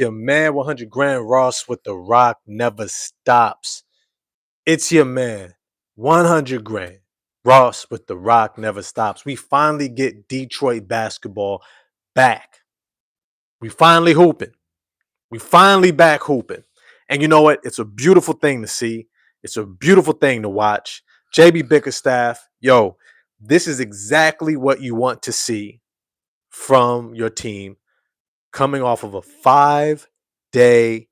Your man 100 grand Ross with the rock never stops. It's your man 100 grand Ross with the rock never stops. We finally get Detroit basketball back. We finally hooping. We finally back hooping. And you know what? It's a beautiful thing to see. It's a beautiful thing to watch. JB Bickerstaff, yo, this is exactly what you want to see from your team coming off of a 5-day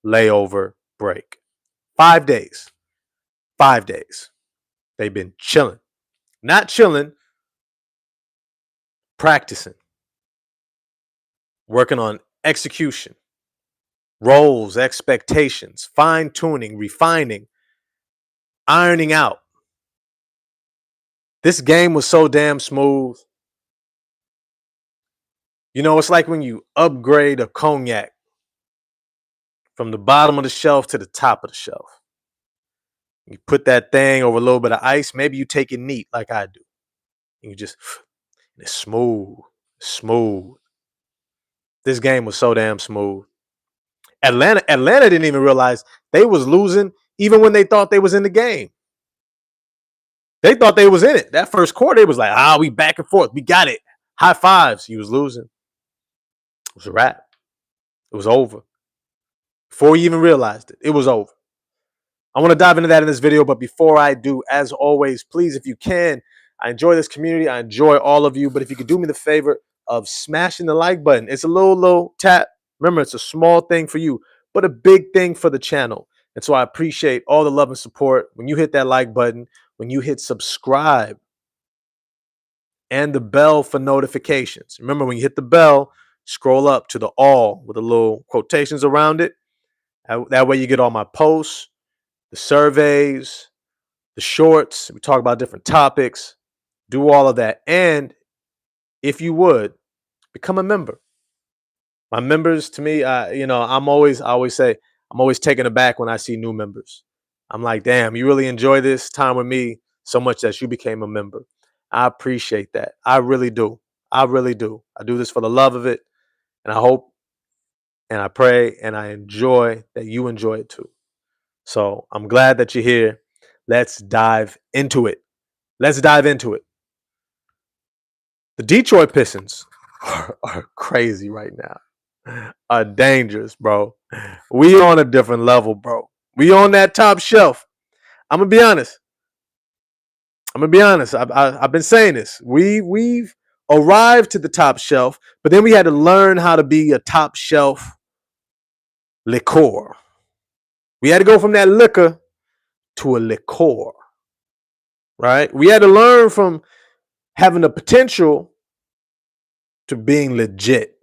layover break. 5 days. 5 days. They've been chilling. Not chilling, practicing, working on execution, roles, expectations, fine tuning, refining, ironing out. This game was so damn smooth. You know, it's like when you upgrade a cognac from the bottom of the shelf to the top of the shelf. You put that thing over a little bit of ice. Maybe you take it neat like I do. And you just, it's smooth, smooth. This game was so damn smooth. Atlanta didn't even realize they was losing even when they thought they was in the game. They thought they was in it. That first quarter, it was like, we back and forth. We got it. High fives. He was losing. It was a wrap. It was over. Before you even realized it, it was over. I want to dive into that in this video, but before I do, as always, please, if you can, I enjoy this community. I enjoy all of you, but if you could do me the favor of smashing the like button. It's a little tap. Remember, it's a small thing for you, but a big thing for the channel. And so I appreciate all the love and support when you hit that like button, when you hit subscribe, and the bell for notifications. Remember, when you hit the bell, scroll up to the all with the little quotations around it. That way you get all my posts, the surveys, the shorts. We talk about different topics. Do all of that. And if you would, become a member. My members, to me, I always say, I'm always taken aback when I see new members. I'm like, damn, you really enjoy this time with me so much that you became a member. I appreciate that. I really do. I really do. I do this for the love of it. And I hope and I pray and I enjoy that you enjoy it too. So I'm glad that you're here. Let's dive into it. Let's dive into it. The Detroit Pistons are crazy right now. Are dangerous, bro. We on a different level, bro. We on that top shelf. I'm gonna be honest. I've been saying this. We've arrived to the top shelf, but then we had to learn how to be a top shelf liqueur. We had to go from that liquor to a liqueur, right? We had to learn from having the potential to being legit.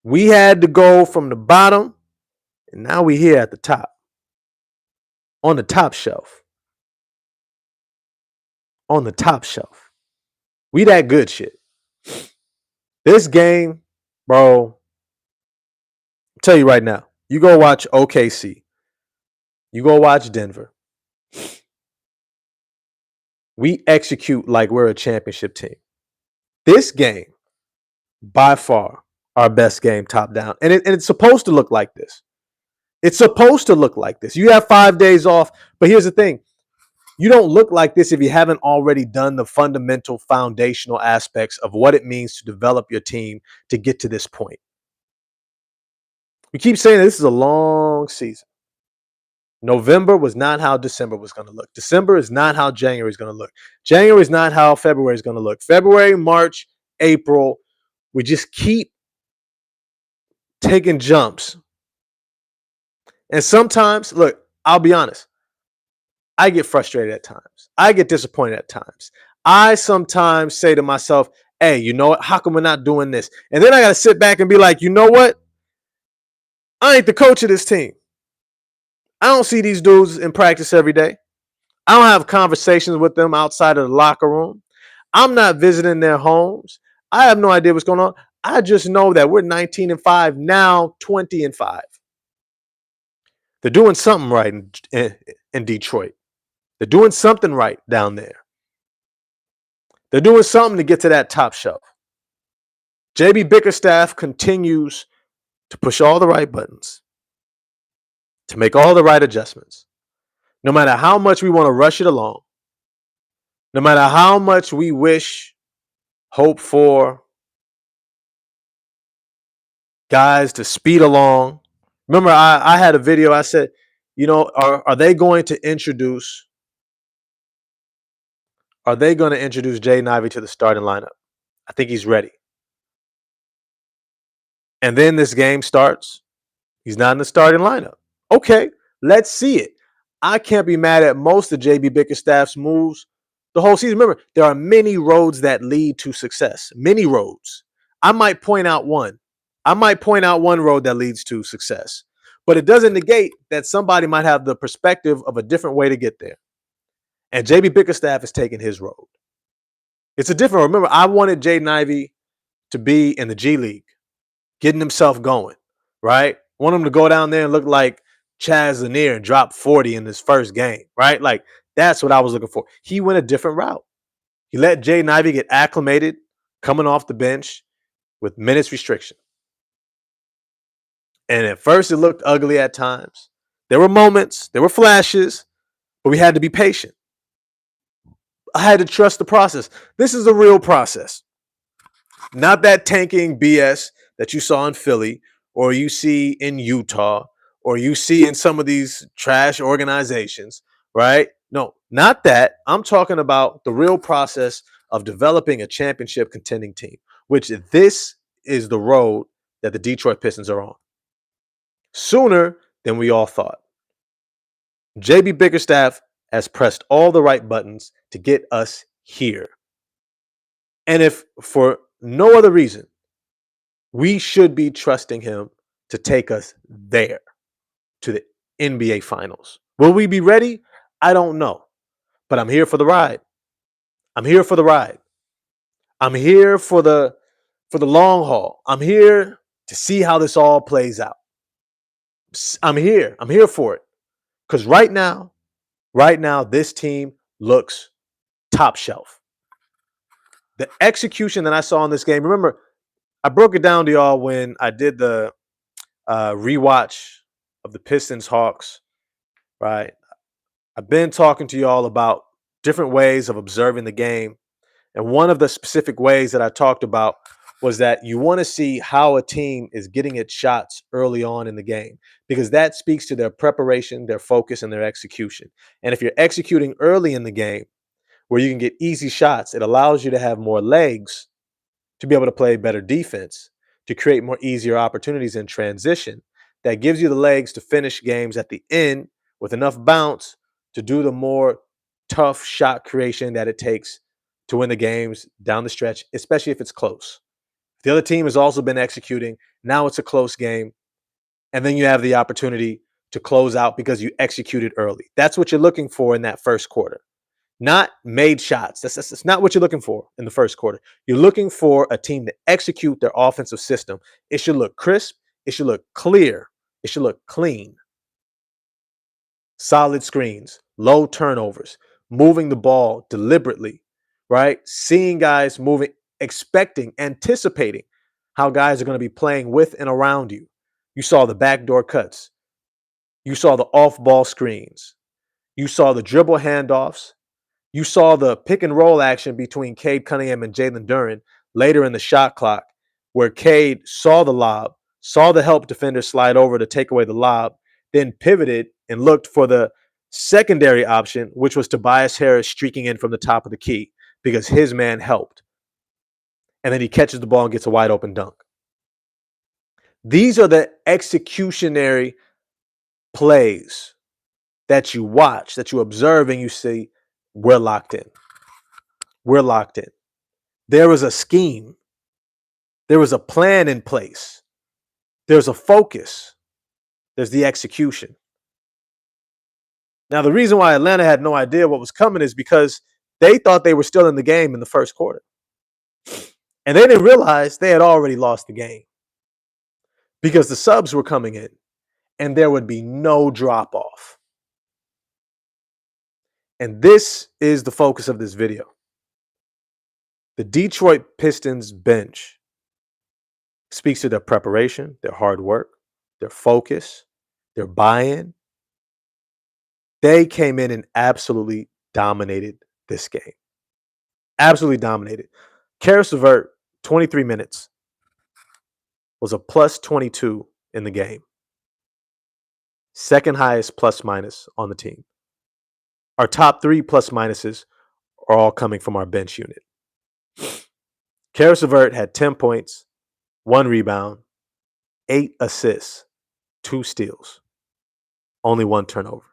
We had to go from the bottom, and now we're here at the top, on the top shelf. On the top shelf. We that good shit. This game, bro, I'll tell you right now, you go watch OKC. You go watch Denver. We execute like we're a championship team. This game, by far, our best game top down. And it's supposed to look like this. It's supposed to look like this. You have 5 days off, but here's the thing. You don't look like this if you haven't already done the fundamental foundational aspects of what it means to develop your team to get to this point. We keep saying this is a long season. November was not how December was going to look. December is not how January is going to look. January is not how February is going to look. February, March, April, we just keep taking jumps. And sometimes, look, I'll be honest. I get frustrated at times. I get disappointed at times. I sometimes say to myself, hey, you know what? How come we're not doing this? And then I got to sit back and be like, you know what? I ain't the coach of this team. I don't see these dudes in practice every day. I don't have conversations with them outside of the locker room. I'm not visiting their homes. I have no idea what's going on. I just know that we're 19-5, now 20-5. They're doing something right in Detroit. They're doing something right down there. They're doing something to get to that top shelf. JB Bickerstaff continues to push all the right buttons, to make all the right adjustments. No matter how much we want to rush it along, no matter how much we wish, hope for guys to speed along. Remember, I had a video. I said, are they going to introduce? Are they going to introduce Jaden Ivey to the starting lineup? I think he's ready. And then this game starts. He's not in the starting lineup. Okay, let's see it. I can't be mad at most of JB Bickerstaff's moves the whole season. Remember, there are many roads that lead to success. Many roads. I might point out one. Road that leads to success. But it doesn't negate that somebody might have the perspective of a different way to get there. And JB Bickerstaff is taking his road. It's a different road. Remember, I wanted Jaden Ivey to be in the G League, getting himself going, right? Want him to go down there and look like Chaz Lanier and drop 40 in his first game, right? Like, that's what I was looking for. He went a different route. He let Jaden Ivey get acclimated coming off the bench with minutes restriction. And at first, it looked ugly at times. There were moments, there were flashes, but we had to be patient. I had to trust the process. This is a real process. Not that tanking BS that you saw in Philly or you see in Utah or you see in some of these trash organizations, right? No, not that. I'm talking about the real process of developing a championship contending team, which this is the road that the Detroit Pistons are on. Sooner than we all thought. JB Bickerstaff has pressed all the right buttons to get us here. And if for no other reason, we should be trusting him to take us there to the NBA Finals. Will we be ready? I don't know. But I'm here for the ride. I'm here for the ride. I'm here for the long haul. I'm here to see how this all plays out. I'm here. I'm here for it. Because right now, this team looks top shelf. The execution that I saw in this game, remember, I broke it down to y'all when I did the rewatch of the Pistons Hawks, right? I've been talking to y'all about different ways of observing the game. And one of the specific ways that I talked about was that you want to see how a team is getting its shots early on in the game, because that speaks to their preparation, their focus, and their execution. And if you're executing early in the game where you can get easy shots, it allows you to have more legs to be able to play better defense, to create more easier opportunities in transition. That gives you the legs to finish games at the end with enough bounce to do the more tough shot creation that it takes to win the games down the stretch, especially if it's close. The other team has also been executing. Now it's a close game. And then you have the opportunity to close out because you executed early. That's what you're looking for in that first quarter. Not made shots. That's not what you're looking for in the first quarter. You're looking for a team to execute their offensive system. It should look crisp. It should look clear. It should look clean. Solid screens, low turnovers, moving the ball deliberately, right? Seeing guys moving, expecting, anticipating how guys are going to be playing with and around you. You saw the backdoor cuts. You saw the off-ball screens. You saw the dribble handoffs. You saw the pick and roll action between Cade Cunningham and Jalen Duren later in the shot clock, where Cade saw the lob, saw the help defender slide over to take away the lob, then pivoted and looked for the secondary option, which was Tobias Harris streaking in from the top of the key because his man helped. And then he catches the ball and gets a wide open dunk. These are the executionary plays that you watch, that you observe, and you see, we're locked in. We're locked in. There was a scheme. There was a plan in place. There's a focus. There's the execution. Now, the reason why Atlanta had no idea what was coming is because they thought they were still in the game in the first quarter. And they didn't realize they had already lost the game because the subs were coming in and there would be no drop off. And this is the focus of this video. The Detroit Pistons bench Speaks to their preparation, their hard work, their focus, their buy-in. They came in and absolutely dominated this game. Absolutely dominated. Karis LeVert, 23 minutes, was a plus 22 in the game. Second highest plus minus on the team. Our top 3 plus minuses are all coming from our bench unit. Karis LeVert had 10 points, 1 rebound, 8 assists, 2 steals, only 1 turnover.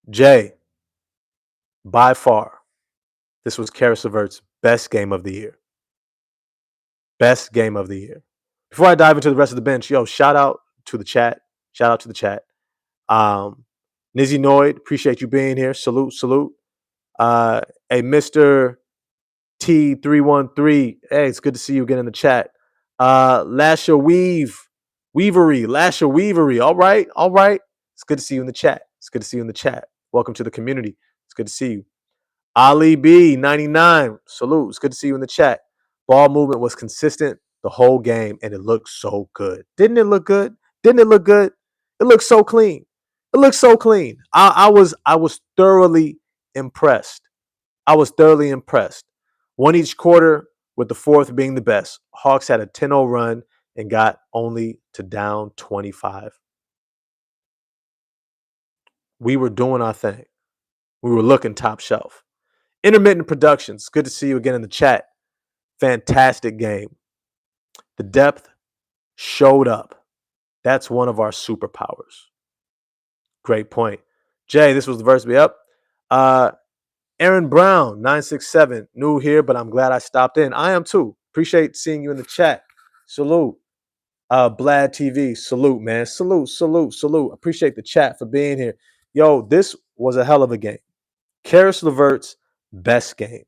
Jay, by far, this was Karis LeVert's best game of the year. Best game of the year. Before I dive into the rest of the bench, shout out to the chat. Shout out to the chat. Nizzy Noid, appreciate you being here. Salute, salute. Hey, Mr. T313. Hey, it's good to see you again in the chat. Lasher Weavery. All right, all right. It's good to see you in the chat. It's good to see you in the chat. Welcome to the community. It's good to see you. Ali B 99. Salute. It's good to see you in the chat. Ball movement was consistent the whole game, and it looked so good. Didn't it look good? Didn't it look good? It looked so clean. It looked so clean. I was thoroughly impressed. I was thoroughly impressed. Won each quarter, with the fourth being the best. Hawks had a 10-0 run and got only to down 25. We were doing our thing. We were looking top shelf. Intermittent Productions. Good to see you again in the chat. Fantastic game. The depth showed up. That's one of our superpowers. Great point. Jay, this was the verse be up. Aaron Brown, 967. New here, but I'm glad I stopped in. I am too. Appreciate seeing you in the chat. Salute. Blad TV. Salute, man. Salute. Appreciate the chat for being here. Yo, this was a hell of a game. Karis LeVert's best game.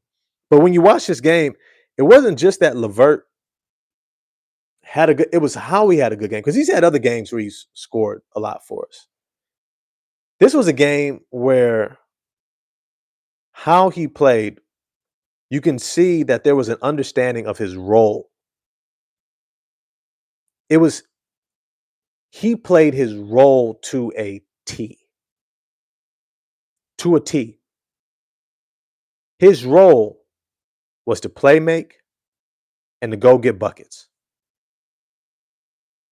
But when you watch this game, it wasn't just that LeVert had a good, it was how he had a good game. Because he's had other games where he's scored a lot for us. This was a game where how he played, you can see that there was an understanding of his role. He played his role to a T. To a T. His role was to play make and to go get buckets.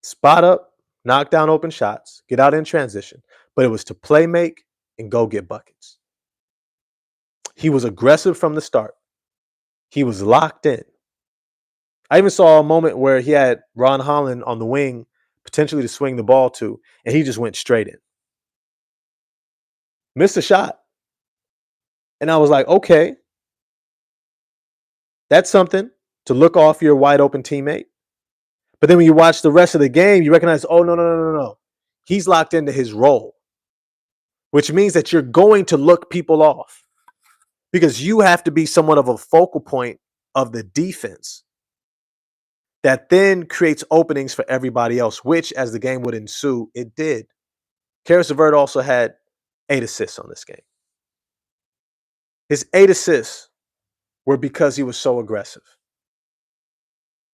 Spot up, knock down open shots, get out in transition. But it was to play make and go get buckets. He was aggressive from the start. He was locked in. I even saw a moment where he had Ron Holland on the wing, potentially to swing the ball to, and he just went straight in. Missed a shot. And I was like, okay, that's something to look off your wide open teammate. But then when you watch the rest of the game, you recognize, oh, no. He's locked into his role, which means that you're going to look people off because you have to be somewhat of a focal point of the defense that then creates openings for everybody else, which as the game would ensue, it did. Karis LeVert also had 8 assists on this game. His 8 assists were because he was so aggressive.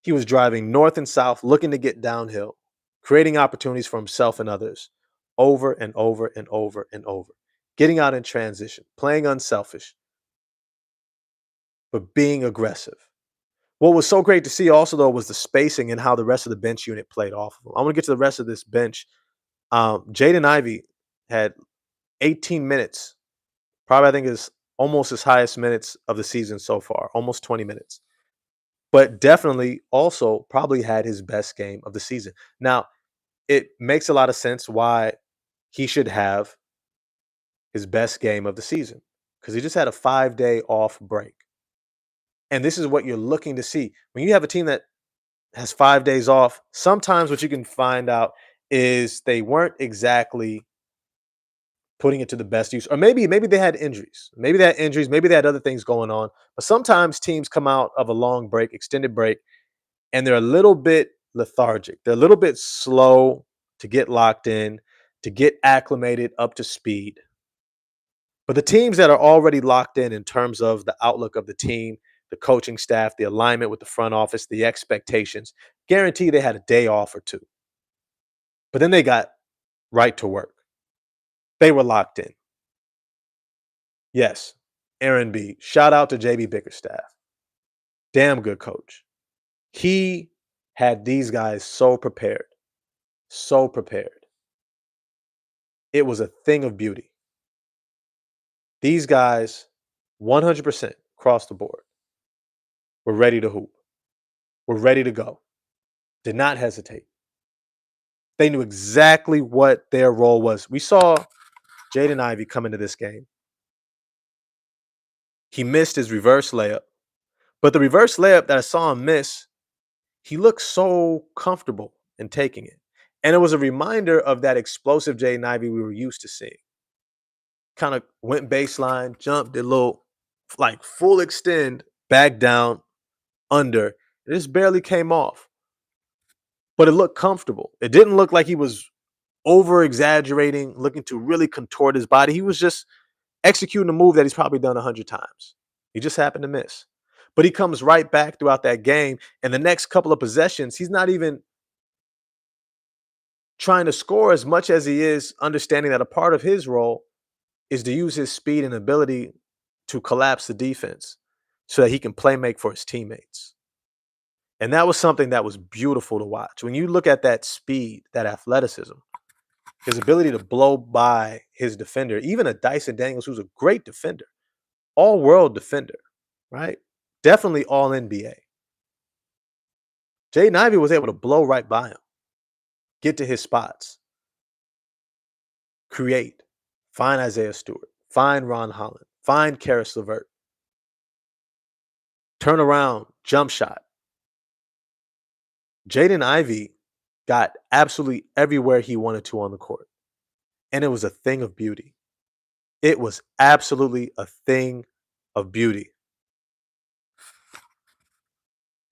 He was driving north and south, looking to get downhill, creating opportunities for himself and others over and over and over and over, getting out in transition, playing unselfish, but being aggressive. What was so great to see also, though, was the spacing and how the rest of the bench unit played off of him. I'm going to get to the rest of this bench. Jaden Ivey had 18 minutes, probably I think is almost his highest minutes of the season so far, almost 20 minutes. But definitely also probably had his best game of the season. Now, it makes a lot of sense why he should have his best game of the season because he just had a 5-day off break. And this is what you're looking to see. When you have a team that has 5 days off, sometimes what you can find out is they weren't exactly putting it to the best use. Or maybe they had injuries. Maybe they had other things going on. But sometimes teams come out of a long break, extended break, and they're a little bit lethargic. They're a little bit slow to get locked in, to get acclimated up to speed. But the teams that are already locked in terms of the outlook of the team, the coaching staff, the alignment with the front office, the expectations. Guarantee they had a day off or two. But then they got right to work. They were locked in. Yes, Aaron B. Shout out to JB Bickerstaff. Damn good coach. He had these guys so prepared. So prepared. It was a thing of beauty. These guys, 100% across the board, were ready to hoop, were ready to go, did not hesitate. They knew exactly what their role was. We saw Jaden Ivey come into this game. He missed his reverse layup, but the reverse layup that I saw him miss, he looked so comfortable in taking it. And it was a reminder of that explosive Jaden Ivey we were used to seeing. Kind of went baseline, jumped, did a little like full extend, back down, under. It just barely came off. But it looked comfortable. It didn't look like he was over exaggerating, looking to really contort his body. He was just executing a move that he's probably done 100 times. He just happened to miss. But he comes right back throughout that game. And the next couple of possessions, he's not even trying to score as much as he is understanding that a part of his role is to use his speed and ability to collapse the defense so that he can play make for his teammates. And that was something that was beautiful to watch. When you look at that speed, that athleticism, his ability to blow by his defender, even a Dyson Daniels, who's a great defender, all-world defender, right? Definitely all NBA. Jaden Ivey was able to blow right by him, get to his spots, create, find Isaiah Stewart, find Ron Holland, find Karis LeVert, turn around, jump shot. Jaden Ivey got absolutely everywhere he wanted to on the court. And it was a thing of beauty. It was absolutely a thing of beauty.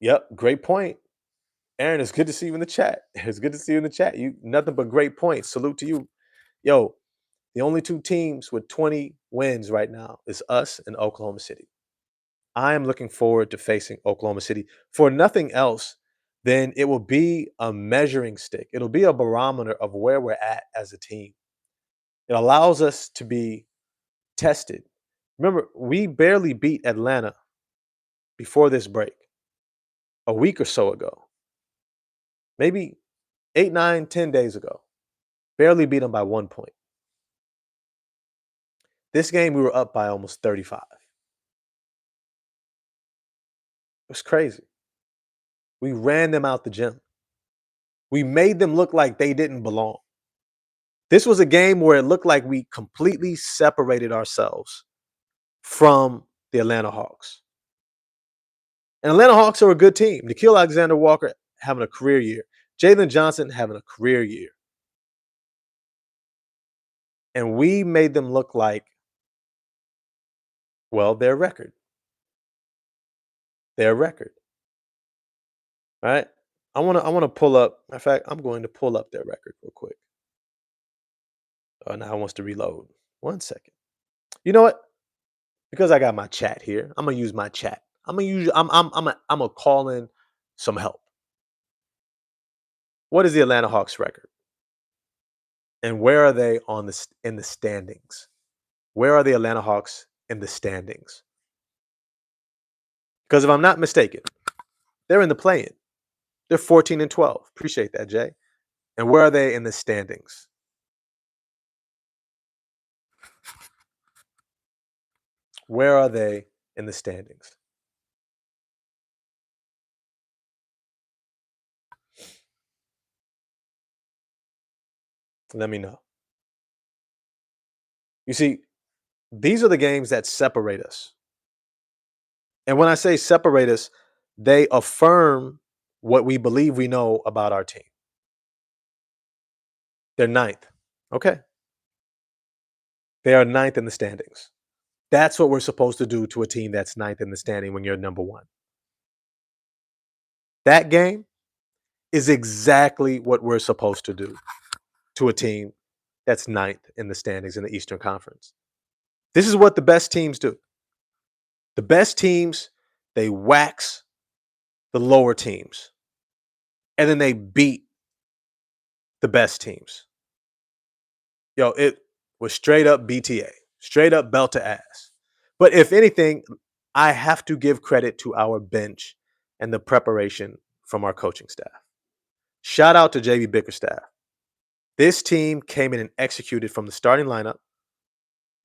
Yep, great point. Aaron, it's good to see you in the chat. It's good to see you in the chat. You nothing but great points. Salute to you. Yo, the only two teams with 20 wins right now is us and Oklahoma City. I am looking forward to facing Oklahoma City. For nothing else, then it will be a measuring stick. It'll be a barometer of where we're at as a team. It allows us to be tested. Remember, we barely beat Atlanta before this break, a week or so ago. Maybe 8, 9, 10 days ago. Barely beat them by 1 point. This game, we were up by almost 35. It was crazy. We ran them out the gym. We made them look like they didn't belong. This was a game where it looked like we completely separated ourselves from the Atlanta Hawks. And Atlanta Hawks are a good team. Nickeil Alexander-Walker having a career year. Jalen Johnson having a career year. And we made them look like, well, their record. Their record. All right? I want to pull up. In fact, I'm going to pull up their record real quick. Oh, now it wants to reload. 1 second. You know what? Because I got my chat here, I'm gonna use my chat. I'm gonna call in some help. What is the Atlanta Hawks record? And where are they in the standings? Where are the Atlanta Hawks in the standings? Because if I'm not mistaken, they're in the play-in. They're 14 and 12. Appreciate that, Jay. And where are they in the standings? Where are they in the standings? Let me know. You see, these are the games that separate us. And when I say separate us, they affirm what we believe we know about our team. They're ninth. Okay. They are ninth in the standings. That's what we're supposed to do to a team that's ninth in the standing when you're number one. That game is exactly what we're supposed to do to a team that's ninth in the standings in the Eastern Conference. This is what the best teams do. The best teams They wax the lower teams. And then they beat the best teams. Yo, it was straight up BTA, straight up belt to ass. But if anything, I have to give credit to our bench and the preparation from our coaching staff. Shout out to JB Bickerstaff. This team came in and executed from the starting lineup,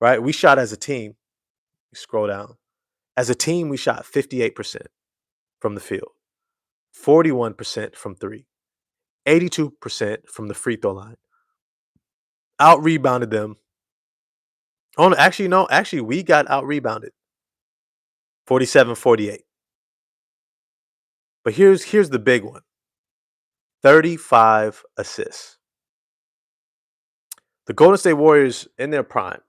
right? We shot as a team. You scroll down. As a team, we shot 58% from the field, 41% from three, 82% from the free throw line. Out rebounded them. Oh, actually, no. Actually, we got out rebounded 47-48. But here's the big one. 35 assists. The Golden State Warriors in their prime,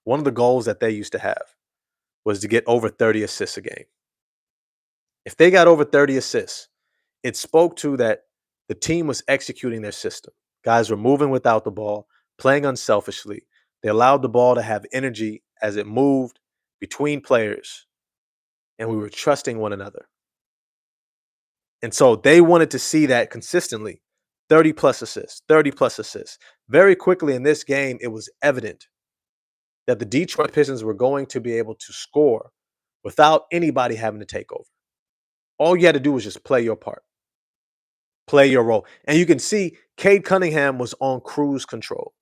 one of the goals that they used to have was to get over 30 assists a game. If they got over 30 assists, it spoke to that the team was executing their system. Guys were moving without the ball, playing unselfishly. They allowed the ball to have energy as it moved between players, and we were trusting one another. And so they wanted to see that consistently. 30 plus assists, 30 plus assists. Very quickly in this game, it was evident that the Detroit Pistons were going to be able to score without anybody having to take over. All you had to do was just play your part, play your role. And you can see Cade Cunningham was on cruise control,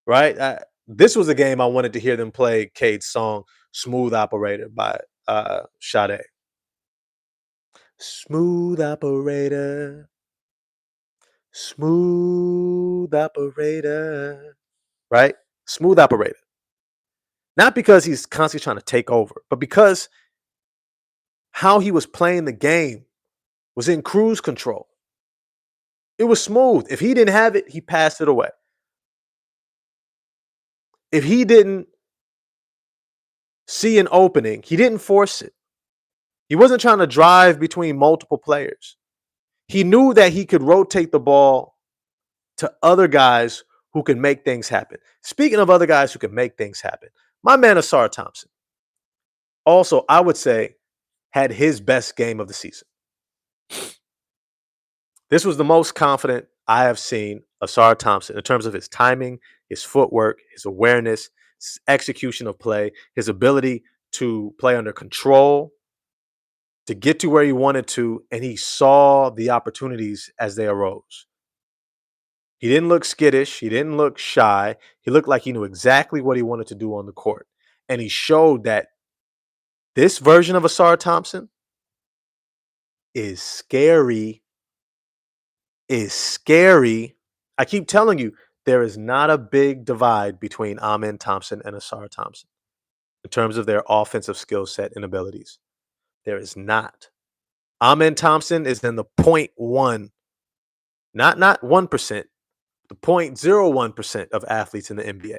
right? This was a game I wanted to hear them play Cade's song, Smooth Operator by Sade. Smooth operator, smooth operator, right? Smooth operator. Not because he's constantly trying to take over, but because how he was playing the game was in cruise control. It was smooth. If he didn't have it, he passed it away. If he didn't see an opening, he didn't force it. He wasn't trying to drive between multiple players. He knew that he could rotate the ball to other guys who can make things happen. Speaking of other guys who can make things happen, my man Asar Thompson also, I would say, had his best game of the season. This was the most confident I have seen Asar Thompson in terms of his timing, his footwork, his awareness, his execution of play, his ability to play under control, to get to where he wanted to, and he saw the opportunities as they arose. He didn't look skittish. He didn't look shy. He looked like he knew exactly what he wanted to do on the court. And he showed that this version of Asar Thompson is scary. I keep telling you, there is not a big divide between Amen Thompson and Asar Thompson in terms of their offensive skill set and abilities. There is not. Amen Thompson is in the 0.1, not 1%, the 0.01% of athletes in the NBA.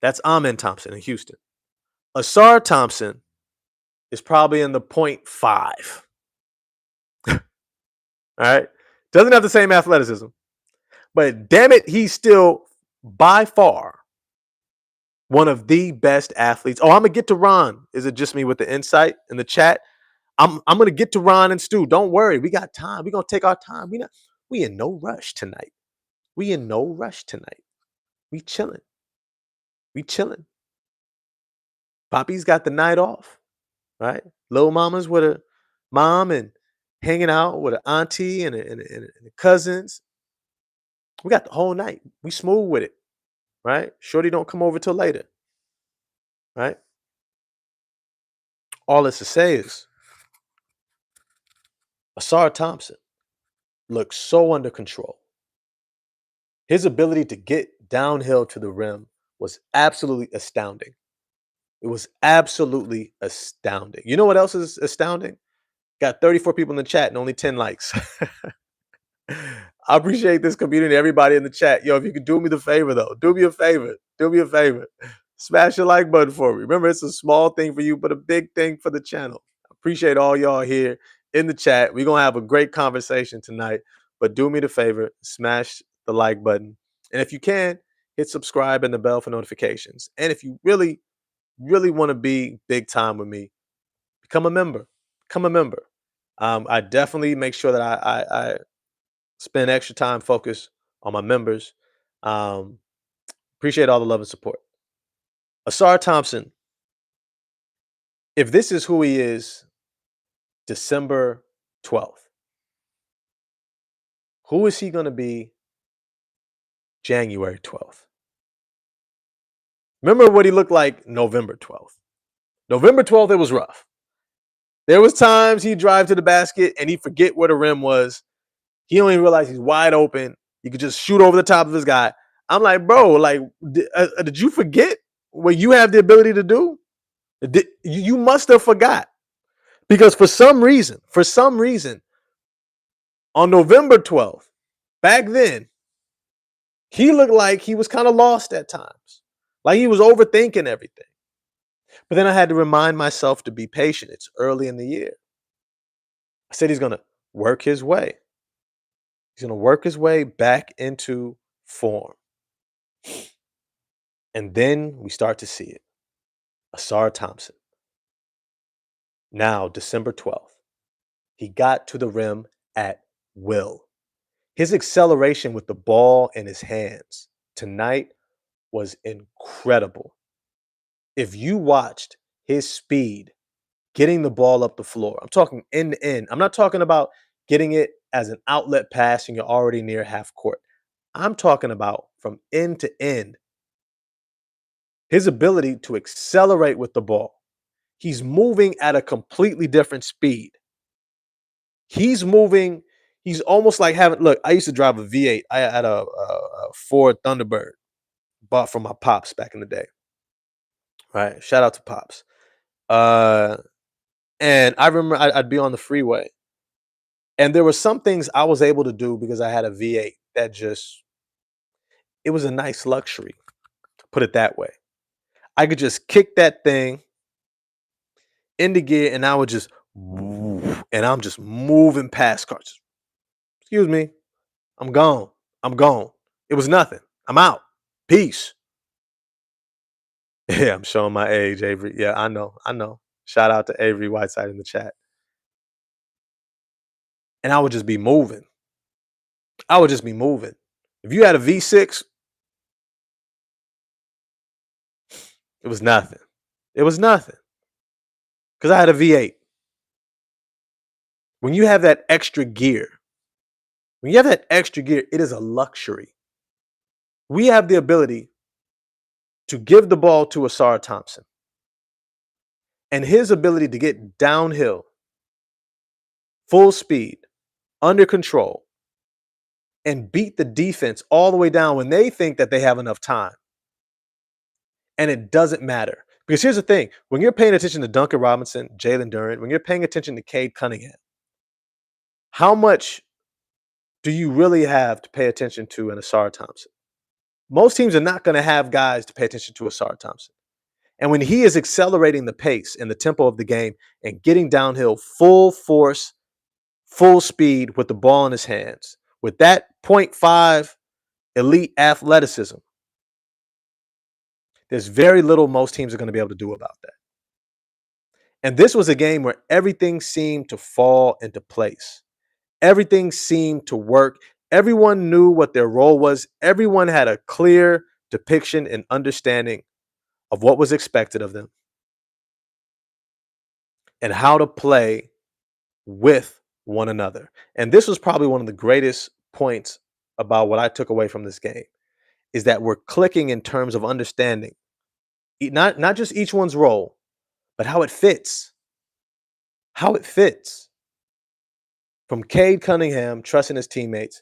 That's Amen Thompson in Houston. Asar Thompson is probably in the 0.5. All right. Doesn't have the same athleticism. But damn it, he's still by far one of the best athletes. Oh, I'm going to get to Ron. Is it just me with the insight in the chat? I'm going to get to Ron and Stu. Don't worry. We got time. We're going to take our time. We in no rush tonight. We chilling. Poppy's got the night off, right? Little mama's with a mom and hanging out with an auntie and the cousins. We got the whole night. We smooth with it, right? Shorty don't come over till later, right? All this to say is Asar Thompson looks so under control. His ability to get downhill to the rim was absolutely astounding. It was absolutely astounding. You know what else is astounding? Got 34 people in the chat and only 10 likes. I appreciate this community, everybody in the chat. Yo, if you could do me the favor, though, do me a favor. Smash the like button for me. Remember, it's a small thing for you, but a big thing for the channel. I appreciate all y'all here in the chat. We're going to have a great conversation tonight, but do me the favor, smash the like button. And if you can, hit subscribe and the bell for notifications. And if you really really want to be big time with me, become a member. Become a member. I definitely make sure that I spend extra time focused on my members. Um, Appreciate all the love and support. Asar Thompson, if this is who he is, December 12th, who is he going to be January 12th? Remember what he looked like November 12th. November 12th, it was rough. There was times he'd drive to the basket and he'd forget where the rim was. He don't even realize he's wide open. You could just shoot over the top of his guy. I'm like, bro, like, did you forget what you have the ability to do? You must have forgot. Because for some reason, on November 12th, back then, he looked like he was kind of lost at times. Like he was overthinking everything. But then I had to remind myself to be patient. It's early in the year. I said he's going to work his way. He's going to work his way back into form. And then we start to see it. Asar Thompson. Now, December 12th. He got to the rim at will. His acceleration with the ball in his hands tonight was incredible. If you watched his speed getting the ball up the floor, I'm talking end to end. I'm not talking about getting it as an outlet pass and you're already near half court. I'm talking about from end to end. His ability to accelerate with the ball. He's moving at a completely different speed. He's moving. He's almost like having. Look, I used to drive a V8. I had a Ford Thunderbird bought from my pops back in the day. Right. Shout out to pops. And I remember I'd be on the freeway, and there were some things I was able to do because I had a V8 that just it was a nice luxury. Put it that way. I could just kick that thing into gear, and I would just, and I'm just moving past cars. Excuse me, I'm gone. I'm gone. It was nothing. I'm out. Peace. Yeah, I'm showing my age, Avery. Yeah, I know. I know. Shout out to Avery Whiteside in the chat. And I would just be moving. I would just be moving. If you had a V6, it was nothing. It was nothing. Because I had a V8. When you have that extra gear, it is a luxury. We have the ability to give the ball to Asar Thompson. And his ability to get downhill, full speed, under control, and beat the defense all the way down when they think that they have enough time. And it doesn't matter. Because here's the thing. When you're paying attention to Duncan Robinson, Jalen Duren, when you're paying attention to Cade Cunningham, how much do you really have to pay attention to an Asar Thompson? Most teams are not going to have guys to pay attention to Asar Thompson. And when he is accelerating the pace and the tempo of the game and getting downhill full force, full speed with the ball in his hands, with that 0.5 elite athleticism, there's very little most teams are going to be able to do about that. And this was a game where everything seemed to fall into place. Everything seemed to work. Everyone knew what their role was. Everyone had a clear depiction and understanding of what was expected of them and how to play with one another. And this was probably one of the greatest points about what I took away from this game is that we're clicking in terms of understanding not just each one's role, but how it fits. How it fits. From Cade Cunningham trusting his teammates,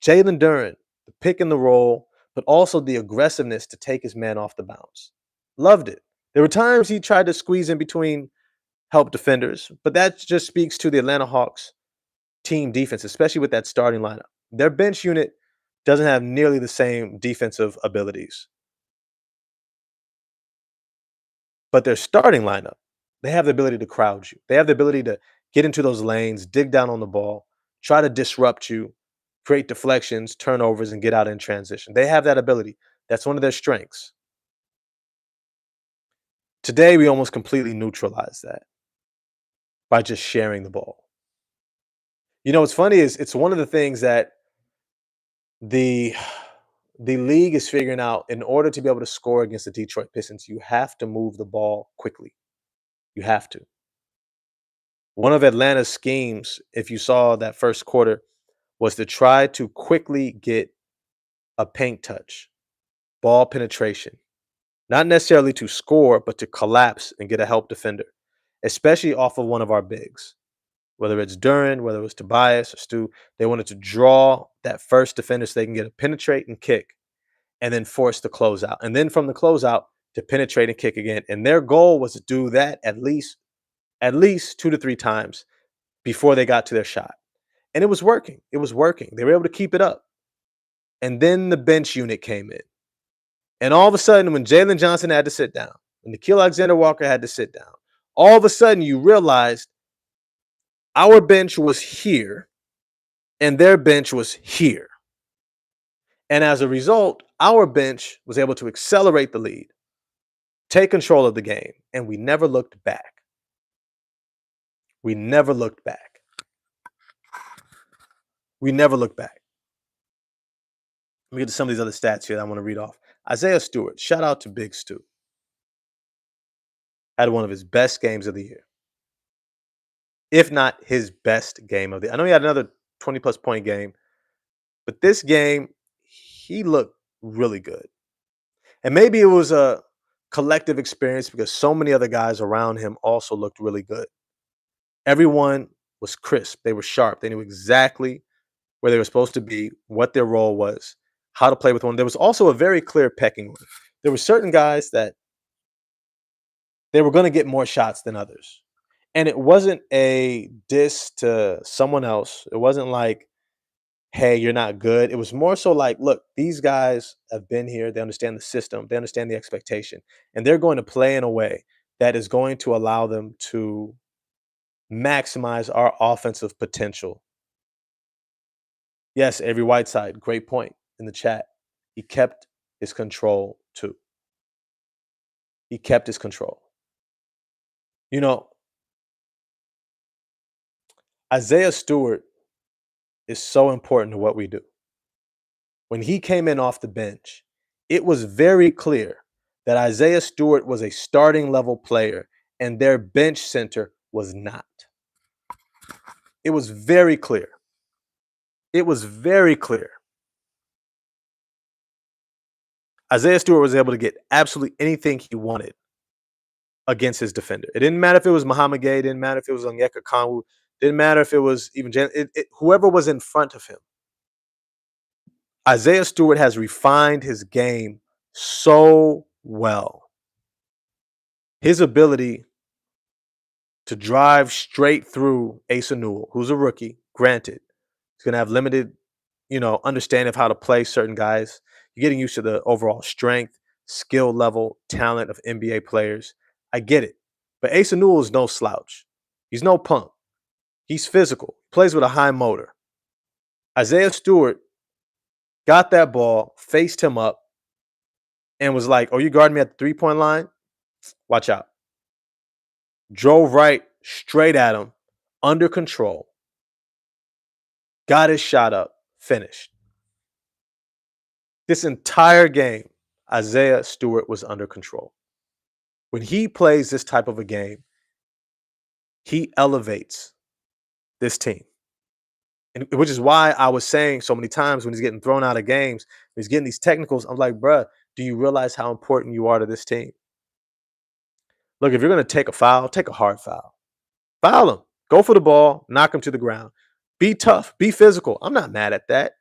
Jalen Duren, the pick and the roll, but also the aggressiveness to take his man off the bounce. Loved it. There were times he tried to squeeze in between help defenders, but that just speaks to the Atlanta Hawks team defense, especially with that starting lineup. Their bench unit doesn't have nearly the same defensive abilities. But their starting lineup, they have the ability to crowd you. They have the ability to get into those lanes, dig down on the ball, try to disrupt you, create deflections, turnovers, and get out in transition. They have that ability. That's one of their strengths. Today, we almost completely neutralize that by just sharing the ball. What's funny is it's one of the things that the the league is figuring out. In order to be able to score against the Detroit Pistons, you have to move the ball quickly. You have to. One of Atlanta's schemes, if you saw that first quarter, was to try to quickly get a paint touch, ball penetration, not necessarily to score, but to collapse and get a help defender, especially off of one of our bigs. Whether it's Duran, whether it was Tobias or Stu, they wanted to draw that first defender so they can get a penetrate and kick and then force the closeout. And then from the closeout to penetrate and kick again. And their goal was to do that at least 2 to 3 times before they got to their shot. And it was working. It was working. They were able to keep it up. And then the bench unit came in. And all of a sudden, when Jalen Johnson had to sit down, when Nikhil Alexander-Walker had to sit down, all of a sudden you realized our bench was here and their bench was here. And as a result, our bench was able to accelerate the lead, take control of the game, and we never looked back. We never looked back. We never looked back. Let me get to some of these other stats here that I want to read off. Isaiah Stewart, shout out to Big Stu. Had one of his best games of the year, if not his best game of the year. I know he had another 20-plus point game, but this game, he looked really good. And maybe it was a collective experience because so many other guys around him also looked really good. Everyone was crisp. They were sharp. They knew exactly where they were supposed to be, what their role was, how to play with one. There was also a very clear pecking order. There were certain guys that they were going to get more shots than others. And it wasn't a diss to someone else. It wasn't like, hey, you're not good. It was more so like, look, these guys have been here. They understand the system. They understand the expectation. And they're going to play in a way that is going to allow them to maximize our offensive potential. Yes, Avery Whiteside, great point in the chat. He kept his control too. He kept his control. Isaiah Stewart is so important to what we do. When he came in off the bench, it was very clear that Isaiah Stewart was a starting level player and their bench center was not. It was very clear. It was very clear. Isaiah Stewart was able to get absolutely anything he wanted against his defender. It didn't matter if it was Muhammad Gay, it didn't matter if it was Onyeka Konwu, didn't matter if it was even whoever was in front of him. Isaiah Stewart has refined his game so well. His ability to drive straight through Asa Newell, who's a rookie, granted, he's going to have limited, understanding of how to play certain guys. You're getting used to the overall strength, skill level, talent of NBA players. I get it. But Asa Newell is no slouch. He's no punk. He's physical. Plays with a high motor. Isaiah Stewart got that ball, faced him up, and was like, oh, you guarding me at the three-point line? Watch out. Drove right straight at him, under control. Got his shot up, finished. This entire game, Isaiah Stewart was under control. When he plays this type of a game, he elevates this team. And which is why I was saying so many times when he's getting thrown out of games, when he's getting these technicals, I'm like, bruh, do you realize how important you are to this team? Look, if you're going to take a foul, take a hard foul. Foul him. Go for the ball. Knock him to the ground. Be tough. Be physical. I'm not mad at that.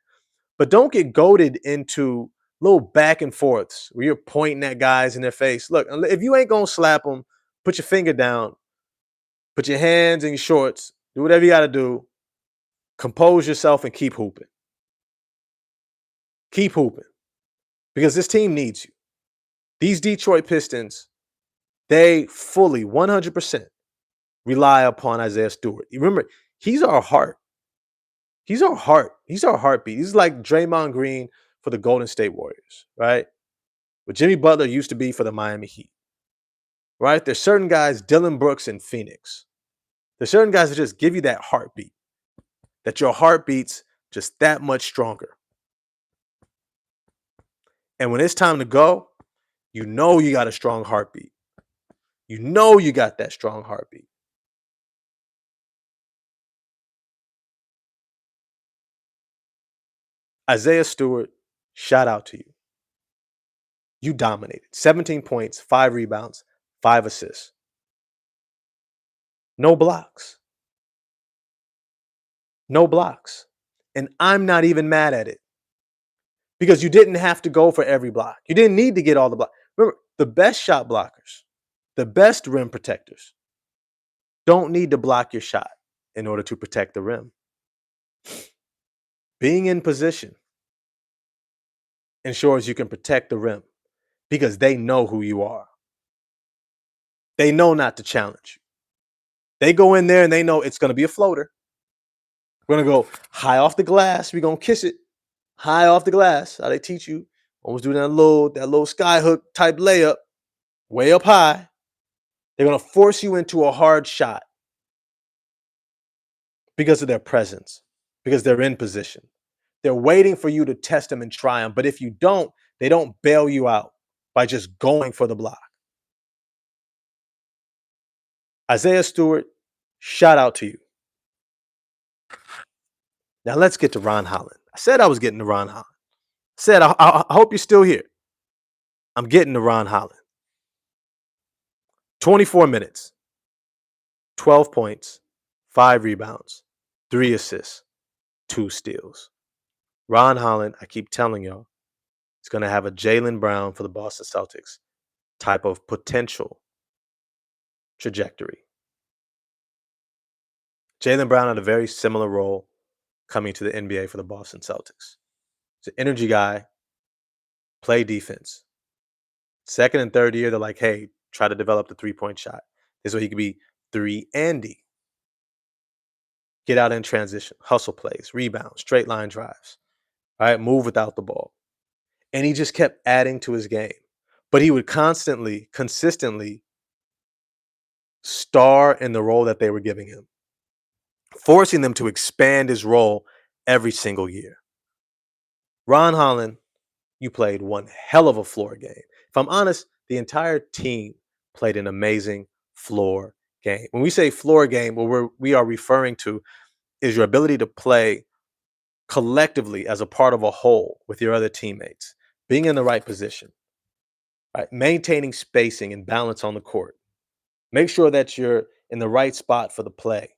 But don't get goaded into little back and forths where you're pointing at guys in their face. Look, if you ain't going to slap them, put your finger down. Put your hands in your shorts. Do whatever you got to do. Compose yourself and keep hooping. Keep hooping. Because this team needs you. These Detroit Pistons, they fully, 100% rely upon Isaiah Stewart. You remember, he's our heart. He's our heart. He's our heartbeat. He's like Draymond Green for the Golden State Warriors, right? What Jimmy Butler used to be for the Miami Heat. right? There's certain guys, Dylan Brooks in Phoenix. There's certain guys that just give you that heartbeat, that your heart beats just that much stronger. And when it's time to go, you know you got a strong heartbeat. You know you got that strong heartbeat. Isaiah Stewart, shout out to you. You dominated. 17 points, 5 rebounds, 5 assists. No blocks. No blocks. And I'm not even mad at it because you didn't have to go for every block. You didn't need to get all the blocks. Remember, the best shot blockers, the best rim protectors don't need to block your shot in order to protect the rim. Being in position ensures you can protect the rim because they know who you are. They know not to challenge you. They go in there and they know it's going to be a floater. We're going to go high off the glass. We're going to kiss it high off the glass. How they teach you. Almost do that little sky hook type layup way up high. They're going to force you into a hard shot because of their presence, because they're in position. They're waiting for you to test them and try them. But if you don't, they don't bail you out by just going for the block. Isaiah Stewart, shout out to you. Now let's get to Ron Holland. I said I was getting to Ron Holland. I said, I hope you're still here. I'm getting to Ron Holland. 24 minutes, 12 points, 5 rebounds, 3 assists, 2 steals. Ron Holland, I keep telling y'all, is going to have a Jaylen Brown for the Boston Celtics type of potential trajectory. Jaylen Brown had a very similar role coming to the NBA for the Boston Celtics. He's an energy guy, play defense. Second and third year, they're like, hey, try to develop the three-point shot. This way he could be 3-and-D. Get out in transition, hustle plays, rebounds, straight line drives, all right, move without the ball. And he just kept adding to his game. But he would consistently star in the role that they were giving him, forcing them to expand his role every single year. Ron Holland, you played one hell of a floor game. If I'm honest, the entire team played an amazing floor game. When we say floor game, what we are referring to is your ability to play collectively as a part of a whole with your other teammates, being in the right position, right? Maintaining spacing and balance on the court. Make sure that you're in the right spot for the play,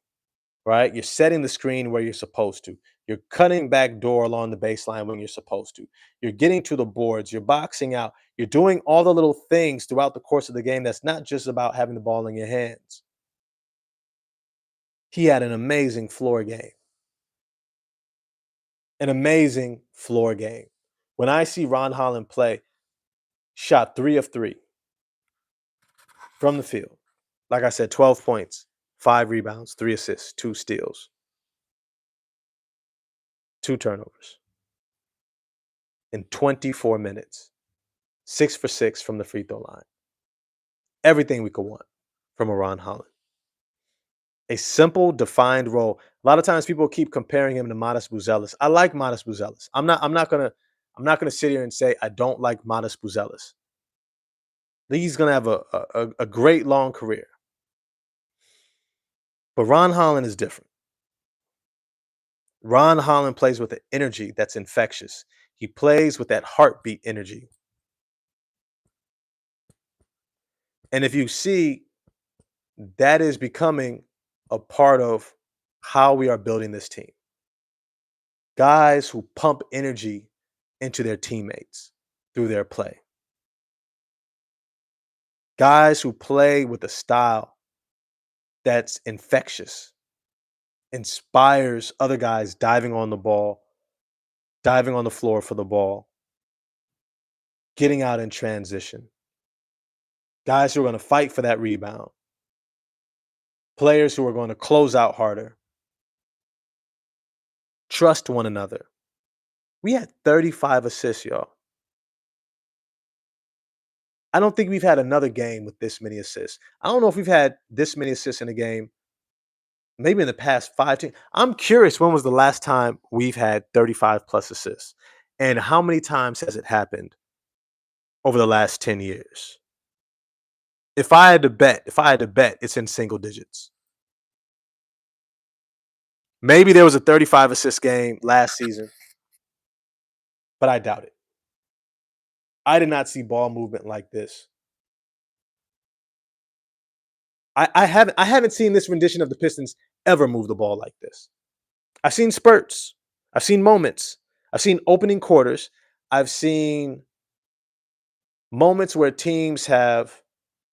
right? You're setting the screen where you're supposed to. You're cutting back door along the baseline when you're supposed to. You're getting to the boards. You're boxing out. You're doing all the little things throughout the course of the game that's not just about having the ball in your hands. He had an amazing floor game. An amazing floor game. When I see Ron Holland play, shot 3 of 3 from the field. Like I said, 12 points, 5 rebounds, 3 assists, 2 steals, 2 turnovers in 24 minutes. 6 for 6 from the free throw line. Everything we could want from a Ron Holland. A simple, defined role. A lot of times people keep comparing him to Modest Buzelis. I like Modest Buzelis. I'm not gonna sit here and say I don't like Modest Buzelis. I think he's gonna have a great long career. But Ron Holland is different. Ron Holland plays with an energy that's infectious. He plays with that heartbeat energy. And if you see, that is becoming a part of how we are building this team. Guys who pump energy into their teammates through their play. Guys who play with a style that's infectious, inspires other guys diving on the ball, diving on the floor for the ball, getting out in transition. Guys who are going to fight for that rebound. Players who are going to close out harder. Trust one another. We had 35 assists, y'all. I don't think we've had another game with this many assists. I don't know if we've had this many assists in a game maybe in the past 5 10. I'm curious when was the last time we've had 35 plus assists, and how many times has it happened over the last 10 years? If I had to bet, it's in single digits. Maybe there was a 35 assist game last season, but I doubt it. I did not see ball movement like this. I haven't seen this rendition of the Pistons ever move the ball like this. I've seen spurts. I've seen moments. I've seen opening quarters. I've seen moments where teams have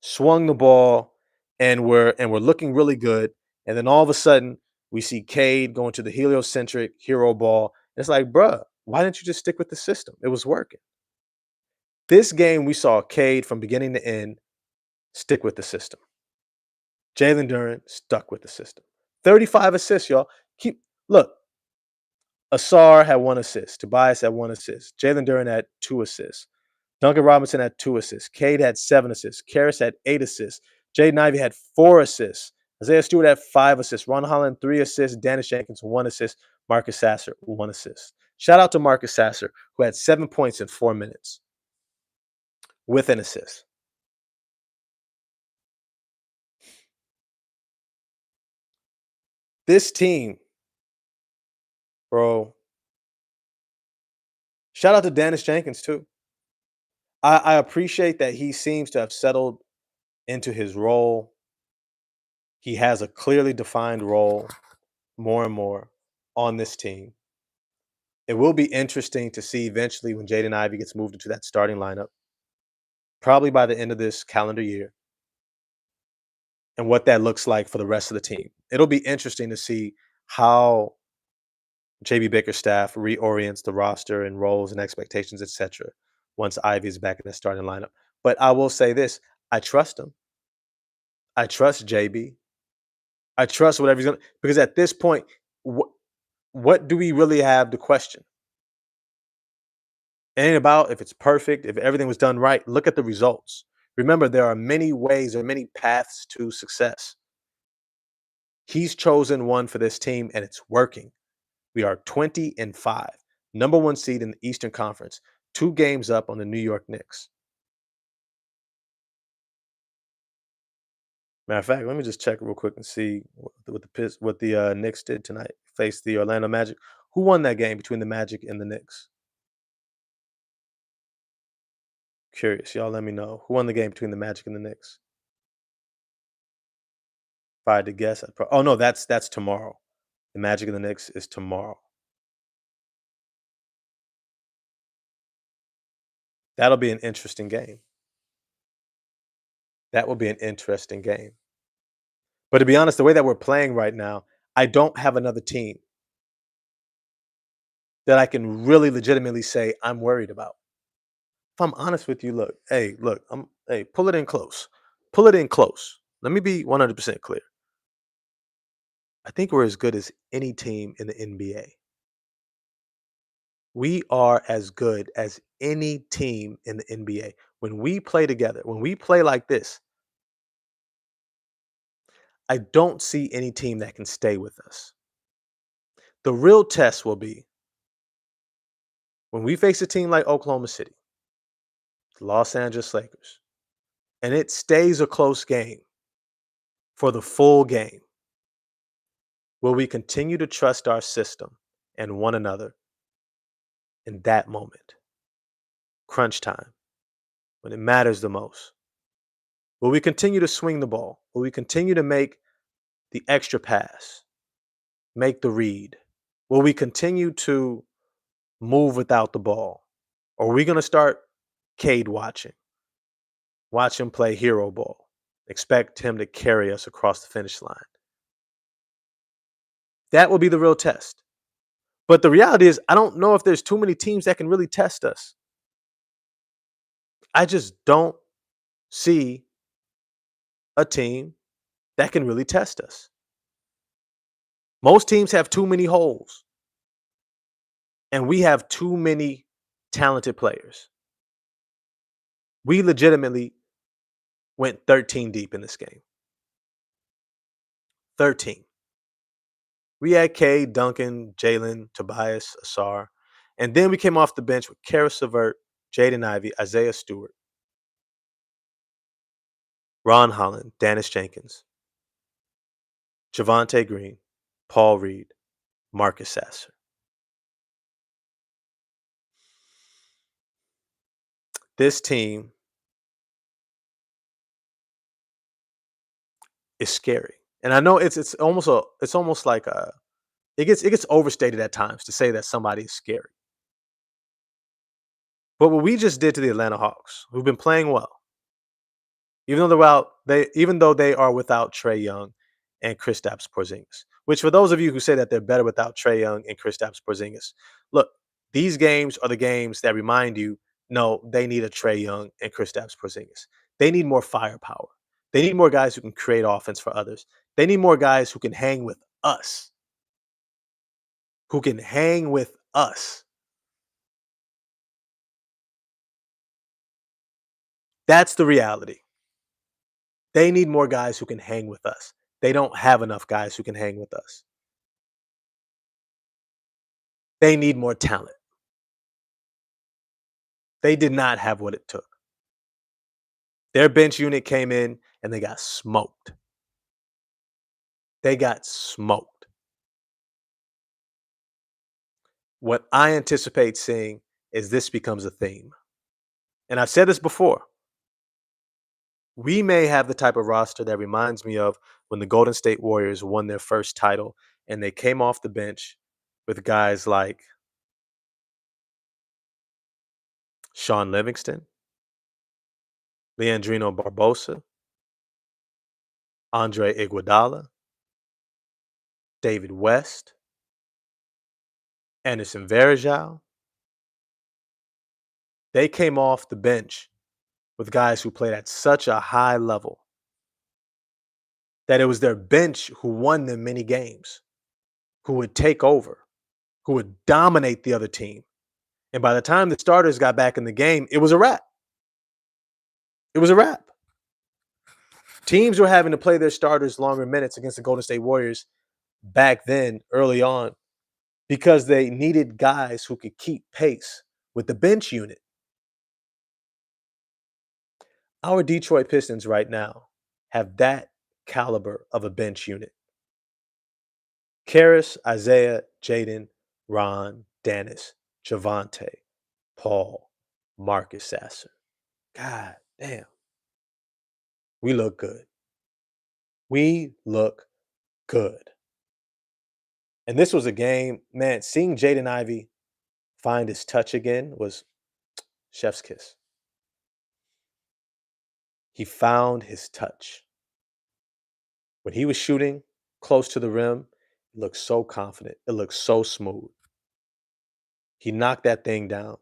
swung the ball and we're looking really good, and then all of a sudden we see Cade going to the heliocentric hero ball. It's like, bruh, why didn't you just stick with the system? It was working. This game we saw Cade from beginning to end stick with the system. Jalen Duren stuck with the system. 35 assists, y'all. Keep look. Asar had 1 assist. Tobias had 1 assist. Jalen Duren had 2 assists. Duncan Robinson had 2 assists. Cade had 7 assists. Karras had 8 assists. Jaden Ivey had 4 assists. Isaiah Stewart had 5 assists. Ron Holland 3 assists. Dennis Jenkins 1 assist. Marcus Sasser 1 assist. Shout out to Marcus Sasser, who had 7 points in 4 minutes with an assist. This team, bro. Shout out to Dennis Jenkins too. I appreciate that he seems to have settled into his role. He has a clearly defined role more and more on this team. It will be interesting to see eventually when Jaden Ivey gets moved into that starting lineup, probably by the end of this calendar year, and what that looks like for the rest of the team. It'll be interesting to see how JB Baker's staff reorients the roster and roles and expectations, etc. once Ivy is back in the starting lineup. But I will say this: I trust him. I trust JB. I trust whatever he's gonna, because at this point, what do we really have to question? It ain't about if it's perfect, if everything was done right. Look at the results. Remember, there are many ways or many paths to success. He's chosen one for this team, and it's working. We are 20-5, number 1 seed in the Eastern Conference, 2 games up on the New York Knicks. Matter of fact, let me just check real quick and see what the Knicks did tonight. Faced the Orlando Magic. Who won that game between the Magic and the Knicks? Curious, y'all. Let me know who won the game between the Magic and the Knicks. If I had to guess, oh no, that's tomorrow. The Magic and the Knicks is tomorrow. That'll be an interesting game. That will be an interesting game. But to be honest, the way that we're playing right now, I don't have another team that I can really legitimately say I'm worried about. If I'm honest with you, pull it in close. Pull it in close. Let me be 100% clear. I think we're as good as any team in the NBA. We are as good as any team in the NBA. When we play together, when we play like this, I don't see any team that can stay with us. The real test will be when we face a team like Oklahoma City, the Los Angeles Lakers, and it stays a close game for the full game. Will we continue to trust our system and one another in that moment? Crunch time, when it matters the most. Will we continue to swing the ball? Will we continue to make the extra pass, make the read? Will we continue to move without the ball? Or are we going to start Cade watching? Watch him play hero ball. Expect him to carry us across the finish line. That will be the real test. But the reality is, I don't know if there's too many teams that can really test us. I just don't see a team that can really test us. Most teams have too many holes, and we have too many talented players. We legitimately went 13 deep in this game. 13. We had K, Duncan, Jalen, Tobias, Asar. And then we came off the bench with Karis LeVert, Jaden Ivey, Isaiah Stewart, Ron Holland, Dennis Jenkins, Javante Green, Paul Reed, Marcus Sasser. This team is scary. And I know it's almost like it gets overstated at times to say that somebody is scary. But what we just did to the Atlanta Hawks, who've been playing well, even though they are without Trey Young and Kristaps Porzingis. Which, for those of you who say that they're better without Trey Young and Kristaps Porzingis, look, these games are the games that remind you, no, they need a Trey Young and Kristaps Porzingis. They need more firepower. They need more guys who can create offense for others. They need more guys who can hang with us. Who can hang with us. That's the reality. They need more guys who can hang with us. They don't have enough guys who can hang with us. They need more talent. They did not have what it took. Their bench unit came in and they got smoked. They got smoked. What I anticipate seeing is this becomes a theme. And I've said this before. We may have the type of roster that reminds me of when the Golden State Warriors won their first title and they came off the bench with guys like Sean Livingston, Leandrino Barbosa, Andre Iguodala, David West, Anderson Varejao. They came off the bench with guys who played at such a high level that it was their bench who won them many games, who would take over, who would dominate the other team. And by the time the starters got back in the game, it was a wrap. It was a wrap. Teams were having to play their starters longer minutes against the Golden State Warriors back then, early on, because they needed guys who could keep pace with the bench unit. Our Detroit Pistons right now have that caliber of a bench unit. Karis, Isaiah, Jaden, Ron, Dennis, Javante, Paul, Marcus Sasser. God damn. We look good. We look good. And this was a game, man, seeing Jaden Ivey find his touch again was chef's kiss. He found his touch. When he was shooting close to the rim, it looked so confident. It looked so smooth. He knocked that thing down.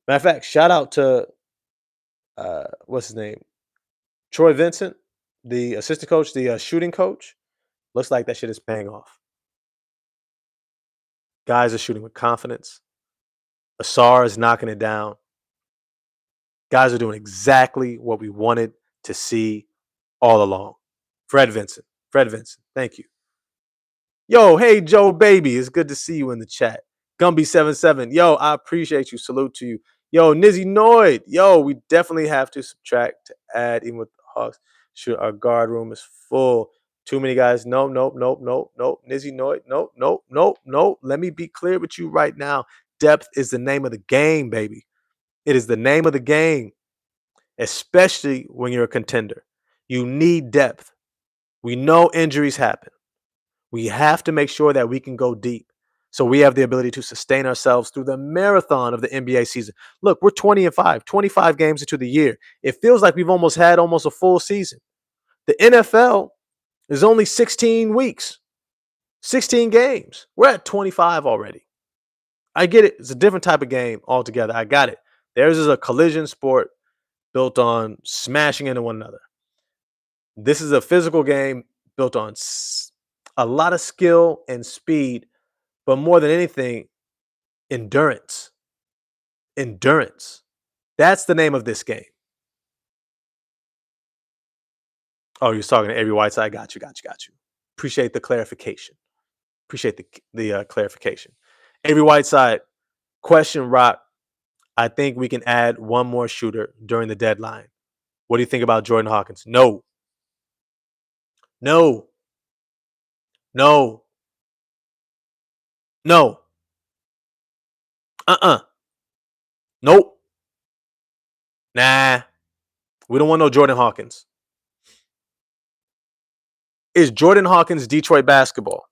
Matter of fact, shout out to what's his name? Troy Vincent, the assistant coach, the shooting coach. Looks like that shit is paying off. Guys are shooting with confidence. Asar is knocking it down. Guys are doing exactly what we wanted to see all along. Fred Vincent. Fred Vincent. Thank you. Yo, hey Joe baby. It's good to see you in the chat. Gumby77. Yo, I appreciate you. Salute to you. Yo, Nizzy Noid. Yo, we definitely have to subtract to add, even with the Hawks. Sure, our guard room is full. Too many guys. No, nope, nope, nope, nope. Nizzy Noid. Nope, nope, nope, nope. Let me be clear with you right now. Depth is the name of the game, baby. It is the name of the game, especially when you're a contender. You need depth. We know injuries happen. We have to make sure that we can go deep so we have the ability to sustain ourselves through the marathon of the NBA season. Look, we're 20-5, 25 games into the year. It feels like we've almost had a full season. The NFL is only 16 weeks, 16 games. We're at 25 already. I get it. It's a different type of game altogether. I got it. Theirs is a collision sport built on smashing into one another. This is a physical game built on a lot of skill and speed, but more than anything, endurance. Endurance. That's the name of this game. Oh, you're talking to Avery Whiteside. Got you. Appreciate the clarification. Appreciate the clarification. Avery Whiteside, question Rock. I think we can add one more shooter during the deadline. What do you think about Jordan Hawkins? No, no, no, no. Nope. Nah. We don't want no Jordan Hawkins. Is Jordan Hawkins Detroit basketball?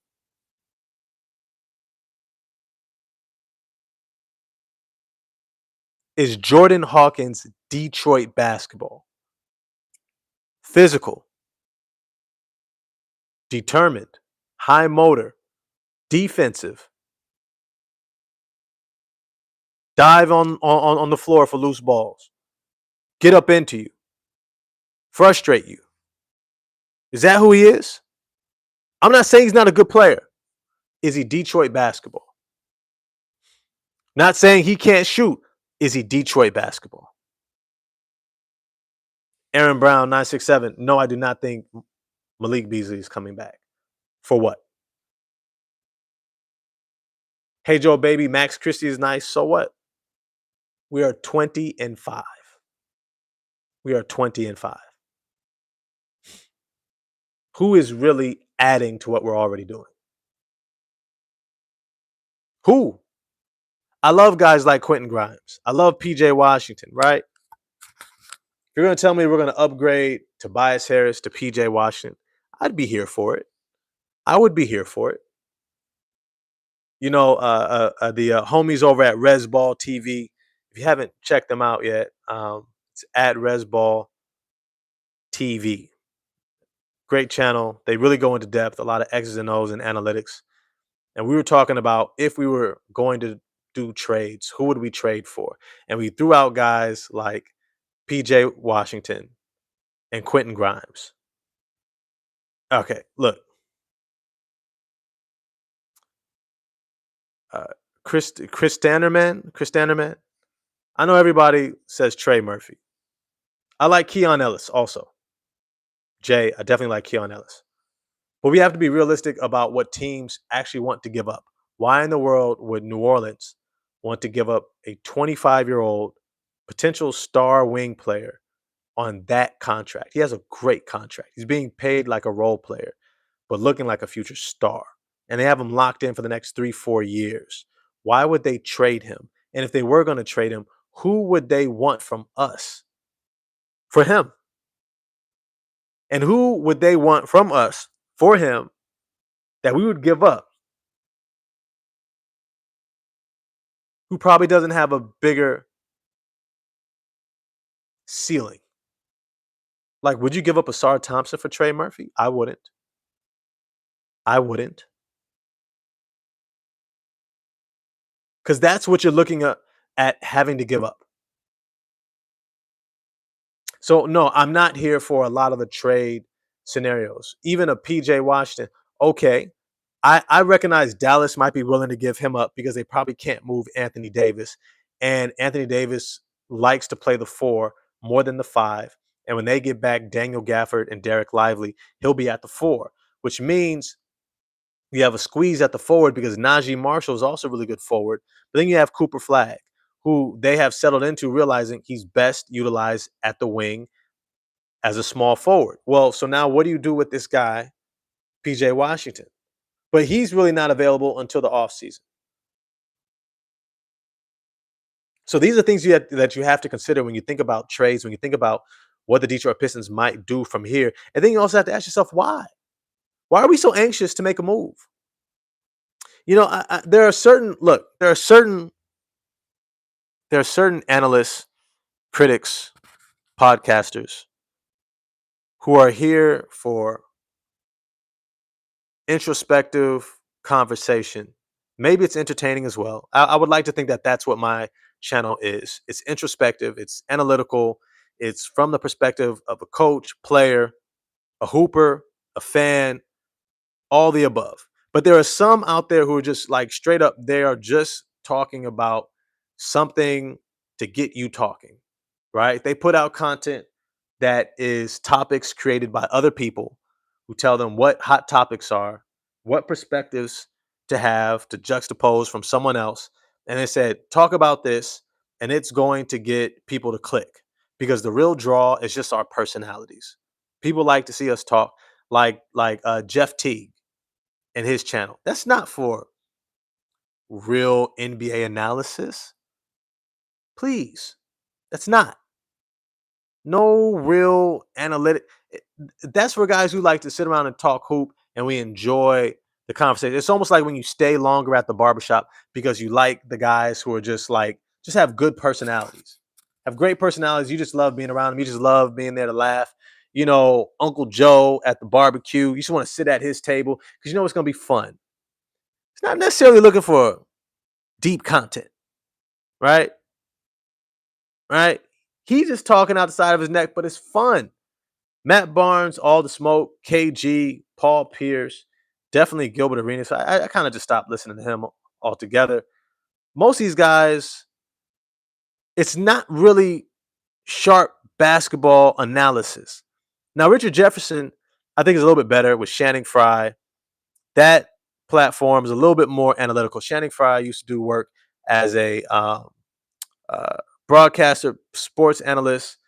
Is Jordan Hawkins Detroit basketball? Physical, determined, high motor, defensive, dive on the floor for loose balls, get up into you, frustrate you. Is that who he is? I'm not saying he's not a good player. Is he Detroit basketball? Not saying he can't shoot. Is he Detroit basketball? Aaron Brown, 967. No, I do not think Malik Beasley is coming back. For what? Hey Joe baby, Max Christie is nice. So what? We are 20-5. We are 20-5. Who is really adding to what we're already doing? Who? I love guys like Quentin Grimes. I love PJ Washington, right? If you're going to tell me we're going to upgrade Tobias Harris to PJ Washington, I'd be here for it. I would be here for it. You know, the homies over at Resball TV, if you haven't checked them out yet, it's at Resball TV. Great channel. They really go into depth, a lot of X's and O's and analytics. And we were talking about if we were going to do trades, who would we trade for? And we threw out guys like PJ Washington and Quentin Grimes. Okay, look. Chris Standerman. I know everybody says Trey Murphy. I like Keon Ellis also. Jay, I definitely like Keon Ellis. But we have to be realistic about what teams actually want to give up. Why in the world would New Orleans want to give up a 25-year-old potential star wing player on that contract? He has a great contract. He's being paid like a role player, but looking like a future star. And they have him locked in for the next 3-4 years. Why would they trade him? And if they were going to trade him, who would they want from us for him? And who would they want from us for him that we would give up? Who probably doesn't have a bigger ceiling? Like, would you give up Asar Thompson for Trey Murphy? I wouldn't. I wouldn't. Because that's what you're looking at having to give up. So, no, I'm not here for a lot of the trade scenarios. Even a PJ Washington. Okay, I recognize Dallas might be willing to give him up because they probably can't move Anthony Davis. And Anthony Davis likes to play the 4 more than the 5. And when they get back Daniel Gafford and Derek Lively, he'll be at the 4, which means you have a squeeze at the forward because Najee Marshall is also a really good forward. But then you have Cooper Flagg, who they have settled into realizing he's best utilized at the wing as a small forward. Well, so now what do you do with this guy, PJ Washington? But he's really not available until the offseason. So these are things that you have to consider when you think about trades, when you think about what the Detroit Pistons might do from here. And then you also have to ask yourself, why? Why are we so anxious to make a move? You know, there are certain analysts, critics, podcasters who are here for introspective conversation. Maybe it's entertaining as well. I would like to think that that's what my channel is. It's introspective, it's analytical, it's from the perspective of a coach, player, a hooper, a fan, all the above. But there are some out there who are just like straight up, they are just talking about something to get you talking, right? They put out content that is topics created by other people who tell them what hot topics are, what perspectives to have to juxtapose from someone else. And they said, talk about this, and it's going to get people to click because the real draw is just our personalities. People like to see us talk like Jeff Teague and his channel. That's not for real NBA analysis. Please. That's not. No real analytic. That's for guys who like to sit around and talk hoop and we enjoy the conversation. It's almost like when you stay longer at the barbershop because you like the guys who are just have good personalities, have great personalities. You just love being around them. You just love being there to laugh. You know, Uncle Joe at the barbecue. You just want to sit at his table because you know it's going to be fun. It's not necessarily looking for deep content, right? Right? He's just talking out the side of his neck, but it's fun. Matt Barnes, all the smoke, KG, Paul Pierce, definitely Gilbert Arenas. I kind of just stopped listening to him altogether. Most of these guys, it's not really sharp basketball analysis. Now, Richard Jefferson, I think, is a little bit better with Channing Frye. That platform is a little bit more analytical. Channing Frye used to do work as a uh, broadcaster, sports analyst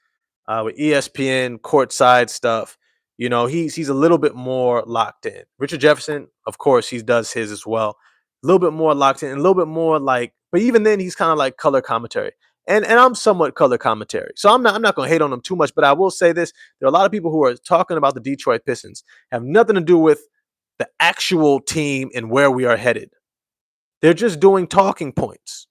with ESPN courtside stuff. You know, he's a little bit more locked in. Richard Jefferson, of course, he does his as well. A little bit more locked in, and a little bit more like, but even then, he's kind of like color commentary. And I'm somewhat color commentary, so I'm not gonna hate on him too much. But I will say this: there are a lot of people who are talking about the Detroit Pistons have nothing to do with the actual team and where we are headed. They're just doing talking points.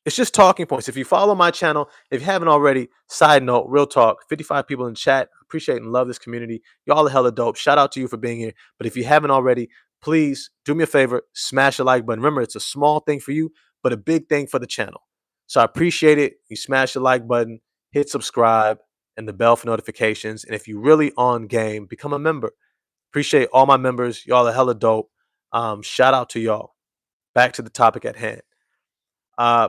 It's just talking points. If you follow my channel, if you haven't already, side note, real talk, 55 people in chat. Appreciate and love this community. Y'all are hella dope. Shout out to you for being here. But if you haven't already, please do me a favor, smash the like button. Remember, it's a small thing for you, but a big thing for the channel. So I appreciate it. You smash the like button, hit subscribe, and the bell for notifications. And if you really on game, become a member. Appreciate all my members. Y'all are hella dope. Shout out to y'all. Back to the topic at hand. Uh,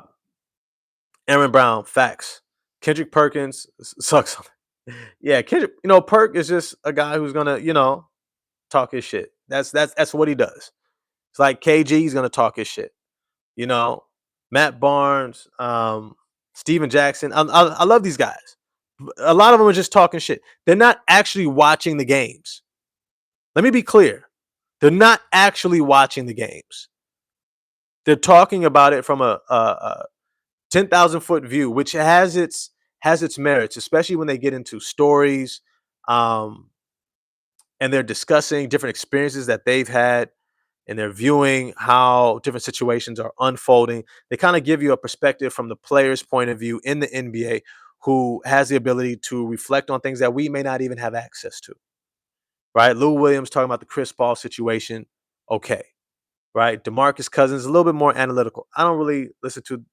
Aaron Brown, facts. Kendrick Perkins sucks. Yeah, Kendrick, Perk is just a guy who's gonna, talk his shit. That's what he does. It's like KG, he's gonna talk his shit. You know, Matt Barnes, Steven Jackson. I love these guys. A lot of them are just talking shit. They're not actually watching the games. Let me be clear. They're not actually watching the games. They're talking about it from a 10,000-foot view, which has its merits, especially when they get into stories, um, and they're discussing different experiences that they've had, and they're viewing how different situations are unfolding. They kind of give you a perspective from the player's point of view in the NBA, who has the ability to reflect on things that we may not even have access to. Right? Lou Williams talking about the Chris Paul situation. Okay. Right? DeMarcus Cousins a little bit more analytical. I don't really listen to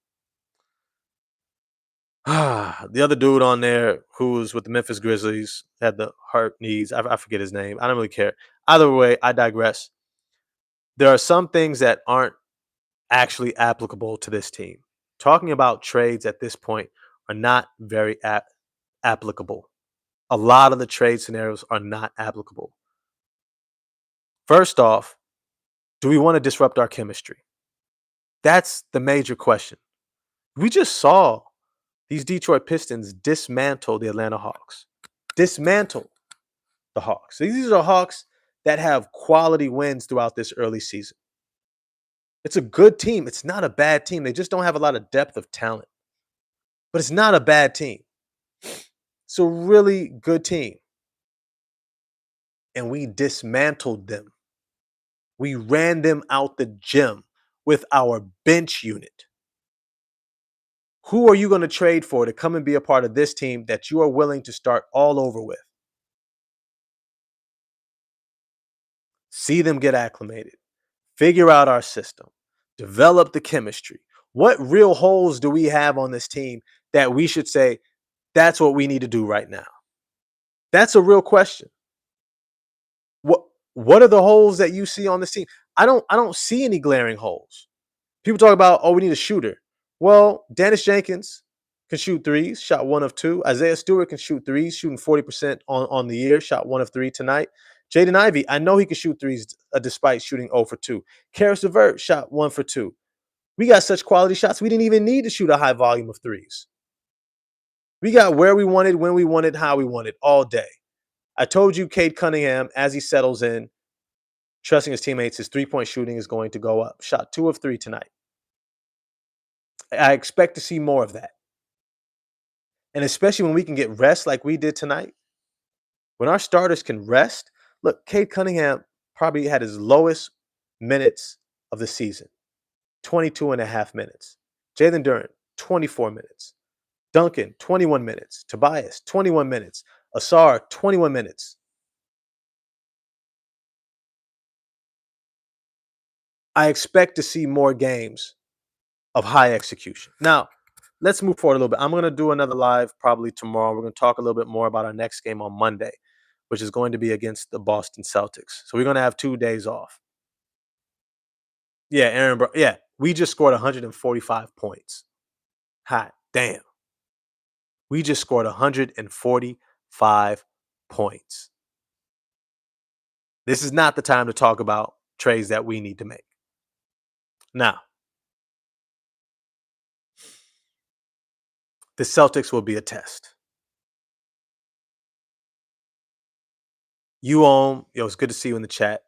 the other dude on there who's with the Memphis Grizzlies had the heart needs. I forget his name. I don't really care. Either way, I digress. There are some things that aren't actually applicable to this team. Talking about trades at this point are not very applicable. A lot of the trade scenarios are not applicable. First off, do we want to disrupt our chemistry? That's the major question. We just saw these Detroit Pistons dismantle the Atlanta Hawks. Dismantle the Hawks. These are Hawks that have quality wins throughout this early season. It's a good team. It's not a bad team. They just don't have a lot of depth of talent. But it's not a bad team. It's a really good team. And we dismantled them. We ran them out the gym with our bench unit. Who are you going to trade for to come and be a part of this team that you are willing to start all over with? See them get acclimated, figure out our system, develop the chemistry. What real holes do we have on this team that we should say, that's what we need to do right now? That's a real question. What are the holes that you see on this team? I don't see any glaring holes. People talk about, oh, we need a shooter. Well, Dennis Jenkins can shoot threes, shot 1 of 2. Isaiah Stewart can shoot threes, shooting 40% on the year, shot 1 of 3 tonight. Jaden Ivey, I know he can shoot threes despite shooting 0 for 2. Karis LeVert shot 1 for 2. We got such quality shots, we didn't even need to shoot a high volume of threes. We got where we wanted, when we wanted, how we wanted, all day. I told you Cade Cunningham, as he settles in, trusting his teammates, his three-point shooting is going to go up. Shot 2 of 3 tonight. I expect to see more of that. And especially when we can get rest like we did tonight, when our starters can rest. Look, Cade Cunningham probably had his lowest minutes of the season, 22 and a half minutes. Jalen Duren, 24 minutes. Duncan, 21 minutes. Tobias, 21 minutes. Asar, 21 minutes. I expect to see more games of high execution. Now, let's move forward a little bit. I'm going to do another live probably tomorrow. We're going to talk a little bit more about our next game on Monday, which is going to be against the Boston Celtics. So we're going to have 2 days off. Yeah, Aaron. Yeah, we just scored 145 points. Hot damn. We just scored 145 points. This is not the time to talk about trades that we need to make. Now, the Celtics will be a test. You own, yo, it's good to see you in the chat.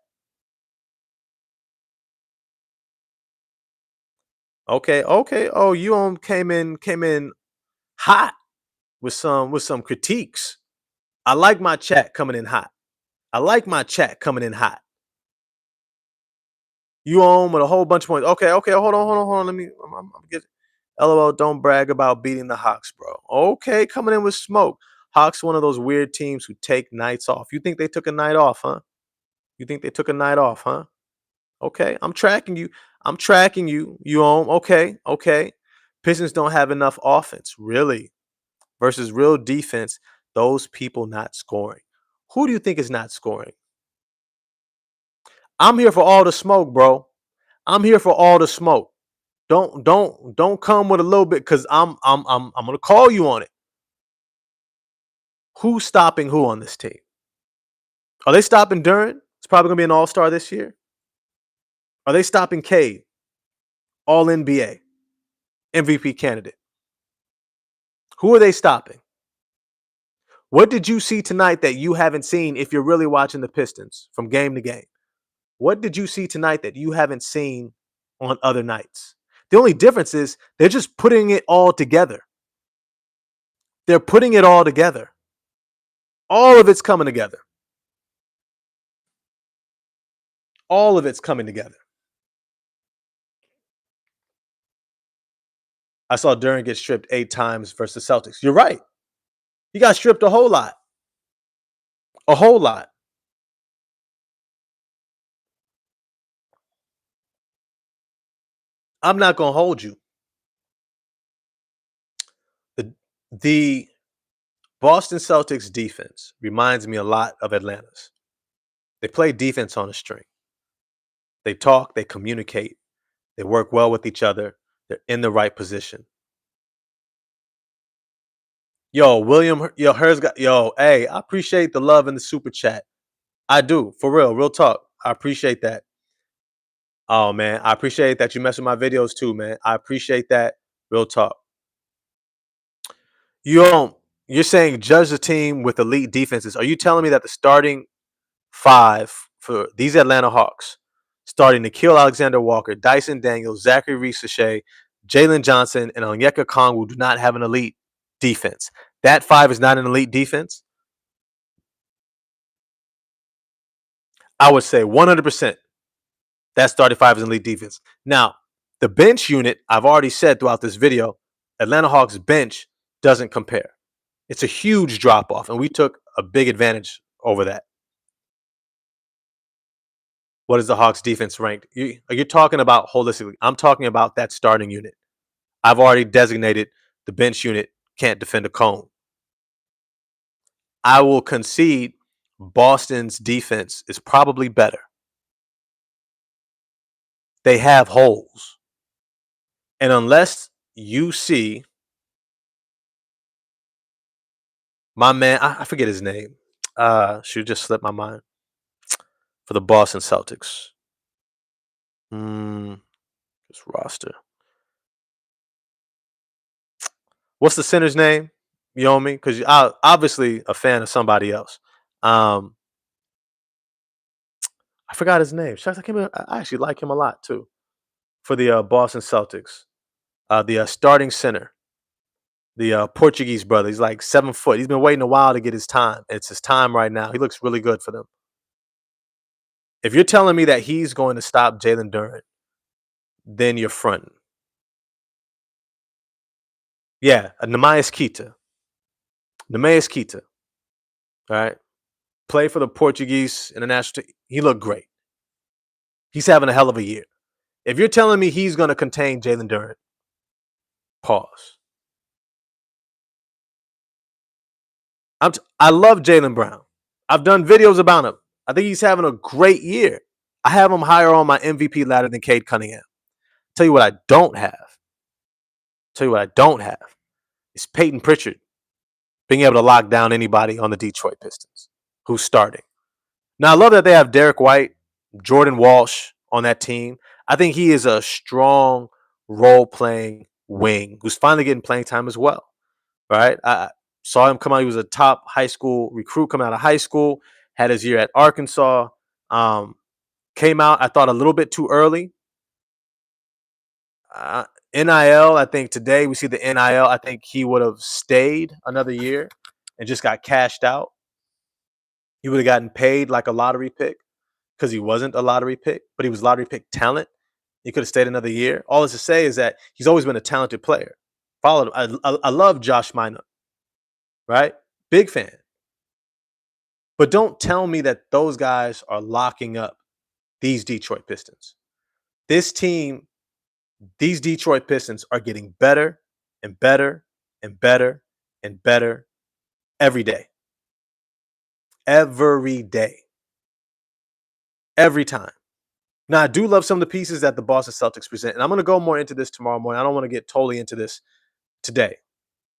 Okay. Oh, you own came in hot with some critiques. I like my chat coming in hot. You own with a whole bunch of points. Okay. Hold on. Let me. I'm get. LOL. Don't brag about beating the Hawks, bro. Okay, coming in with smoke. Hawks, one of those weird teams who take nights off. You think they took a night off, huh? Okay, I'm tracking you. You own. Okay. Pistons don't have enough offense, really, versus real defense. Those people not scoring. Who do you think is not scoring? I'm here for all the smoke, bro. I'm here for all the smoke. Don't come with a little bit because I'm gonna call you on it. Who's stopping who on this team? Are they stopping Duren? It's probably gonna be an all-star this year. Are they stopping Cade? All NBA, MVP candidate. Who are they stopping? What did you see tonight that you haven't seen if you're really watching the Pistons from game to game? What did you see tonight that you haven't seen on other nights? The only difference is they're just putting it all together. They're putting it all together. All of it's coming together. All of it's coming together. I saw Duren get stripped 8 times versus Celtics. You're right. He got stripped a whole lot. A whole lot. I'm not going to hold you. The Boston Celtics defense reminds me a lot of Atlanta's. They play defense on a string. They talk, they communicate, they work well with each other. They're in the right position. Yo, William, yo, hers got, yo, hey, I appreciate the love in the super chat. I do, for real talk. I appreciate that. Oh, man, I appreciate that you mess with my videos too, man. I appreciate that. Real talk. You're saying judge the team with elite defenses. Are you telling me that the starting 5 for these Atlanta Hawks, starting Nickeil Alexander-Walker, Dyson Daniels, Zachary Reese-Shea, Jalen Johnson, and Onyeka Okongwu do not have an elite defense? That 5 is not an elite defense? I would say 100% that starting 5 is an elite defense. Now, the bench unit, I've already said throughout this video, Atlanta Hawks bench doesn't compare. It's a huge drop-off, and we took a big advantage over that. What is the Hawks defense ranked? You're talking about holistically. I'm talking about that starting unit. I've already designated the bench unit can't defend a cone. I will concede Boston's defense is probably better. They have holes. And unless you see My man, I forget his name. Should just slipped my mind for the Boston Celtics. This roster. What's the center's name? You know me? Because you're obviously a fan of somebody else. Um, I forgot his name. Shucks, I actually like him a lot too. For the Boston Celtics, the starting center, the Portuguese brother. He's like 7 foot. He's been waiting a while to get his time. It's his time right now. He looks really good for them. If you're telling me that he's going to stop Jalen Duren, then you're fronting. Yeah, Neemias Queta. Neemias Queta. All right. Play for the Portuguese international team. He looked great. He's having a hell of a year. If you're telling me he's going to contain Jalen Duren, pause. I love Jalen Brown. I've done videos about him. I think he's having a great year. I have him higher on my MVP ladder than Cade Cunningham. Tell you what I don't have. Tell you what I don't have is Peyton Pritchard being able to lock down anybody on the Detroit Pistons who's starting. Now, I love that they have Derek White, Jordan Walsh on that team. I think he is a strong role-playing wing who's finally getting playing time as well, right? I saw him come out. He was a top high school recruit coming out of high school, had his year at Arkansas, came out, I thought, a little bit too early. NIL, I think today we see the NIL. I think he would have stayed another year and just got cashed out. He would have gotten paid like a lottery pick because he wasn't a lottery pick, but he was lottery pick talent. He could have stayed another year. All this to say is that he's always been a talented player. Followed him. I love Josh Minot, right? Big fan. But don't tell me that those guys are locking up these Detroit Pistons. This team, these Detroit Pistons are getting better and better and better and better every day. Every day. Every time. Now, I do love some of the pieces that the Boston Celtics present, and I'm going to go more into this tomorrow morning. I don't want to get totally into this today.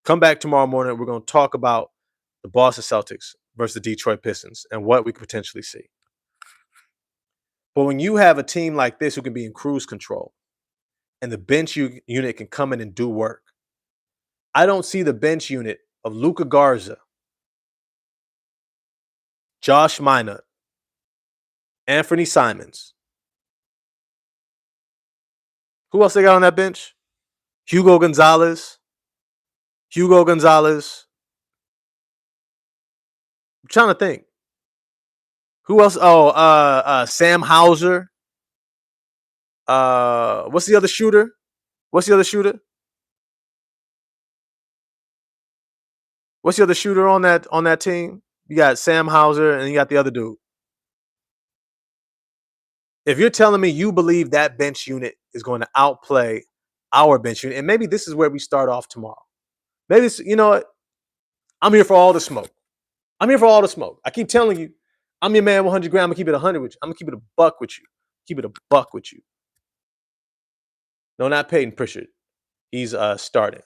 Come back tomorrow morning. We're going to talk about the Boston Celtics versus the Detroit Pistons and what we could potentially see. But when you have a team like this who can be in cruise control and the bench unit can come in and do work, I don't see the bench unit of Luka Garza, Josh Minot, Anthony Simons. Who else they got on that bench? Hugo Gonzalez. I'm trying to think. Who else? Oh, Sam Hauser. What's the other shooter? What's the other shooter on that team? You got Sam Hauser and you got the other dude. If you're telling me you believe that bench unit is going to outplay our bench unit, and maybe this is where we start off tomorrow. Maybe it's, you know what? I'm here for all the smoke. I keep telling you, I'm your man 100 grand. I'm going to keep it 100 with you. I'm going to keep it a buck with you. Keep it a buck with you. No, not Peyton Pritchard. He's starting.